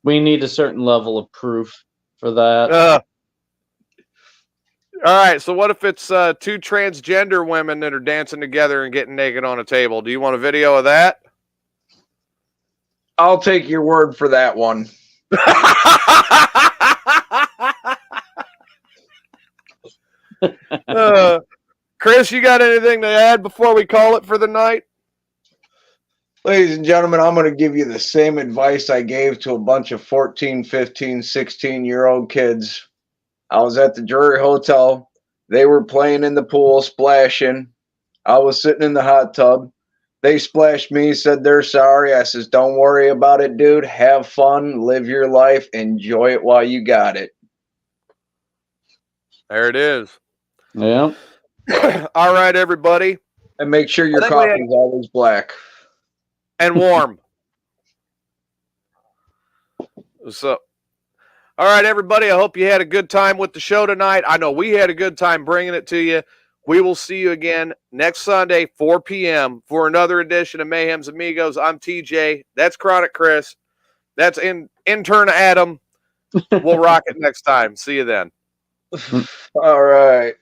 We need a certain level of proof for that. All right, so what if it's 2 transgender women that are dancing together and getting naked on a table? Do you want a video of that? I'll take your word for that one. Chris, you got anything to add before we call it for the night? Ladies and gentlemen, I'm going to give you the same advice I gave to a bunch of 14, 15, 16-year-old kids. I was at the Drury Hotel. They were playing in the pool, splashing. I was sitting in the hot tub. They splashed me, said they're sorry. I says, don't worry about it, dude. Have fun, live your life, enjoy it while you got it. There it is. Yeah. All right, everybody. And make sure your coffee is always black. And warm. So, all right, everybody. I hope you had a good time with the show tonight. I know we had a good time bringing it to you. We will see you again next Sunday, 4 p.m. for another edition of Mayhem's Amigos. I'm TJ. That's Chronic Chris. That's intern Adam. We'll rock it next time. See you then. All right.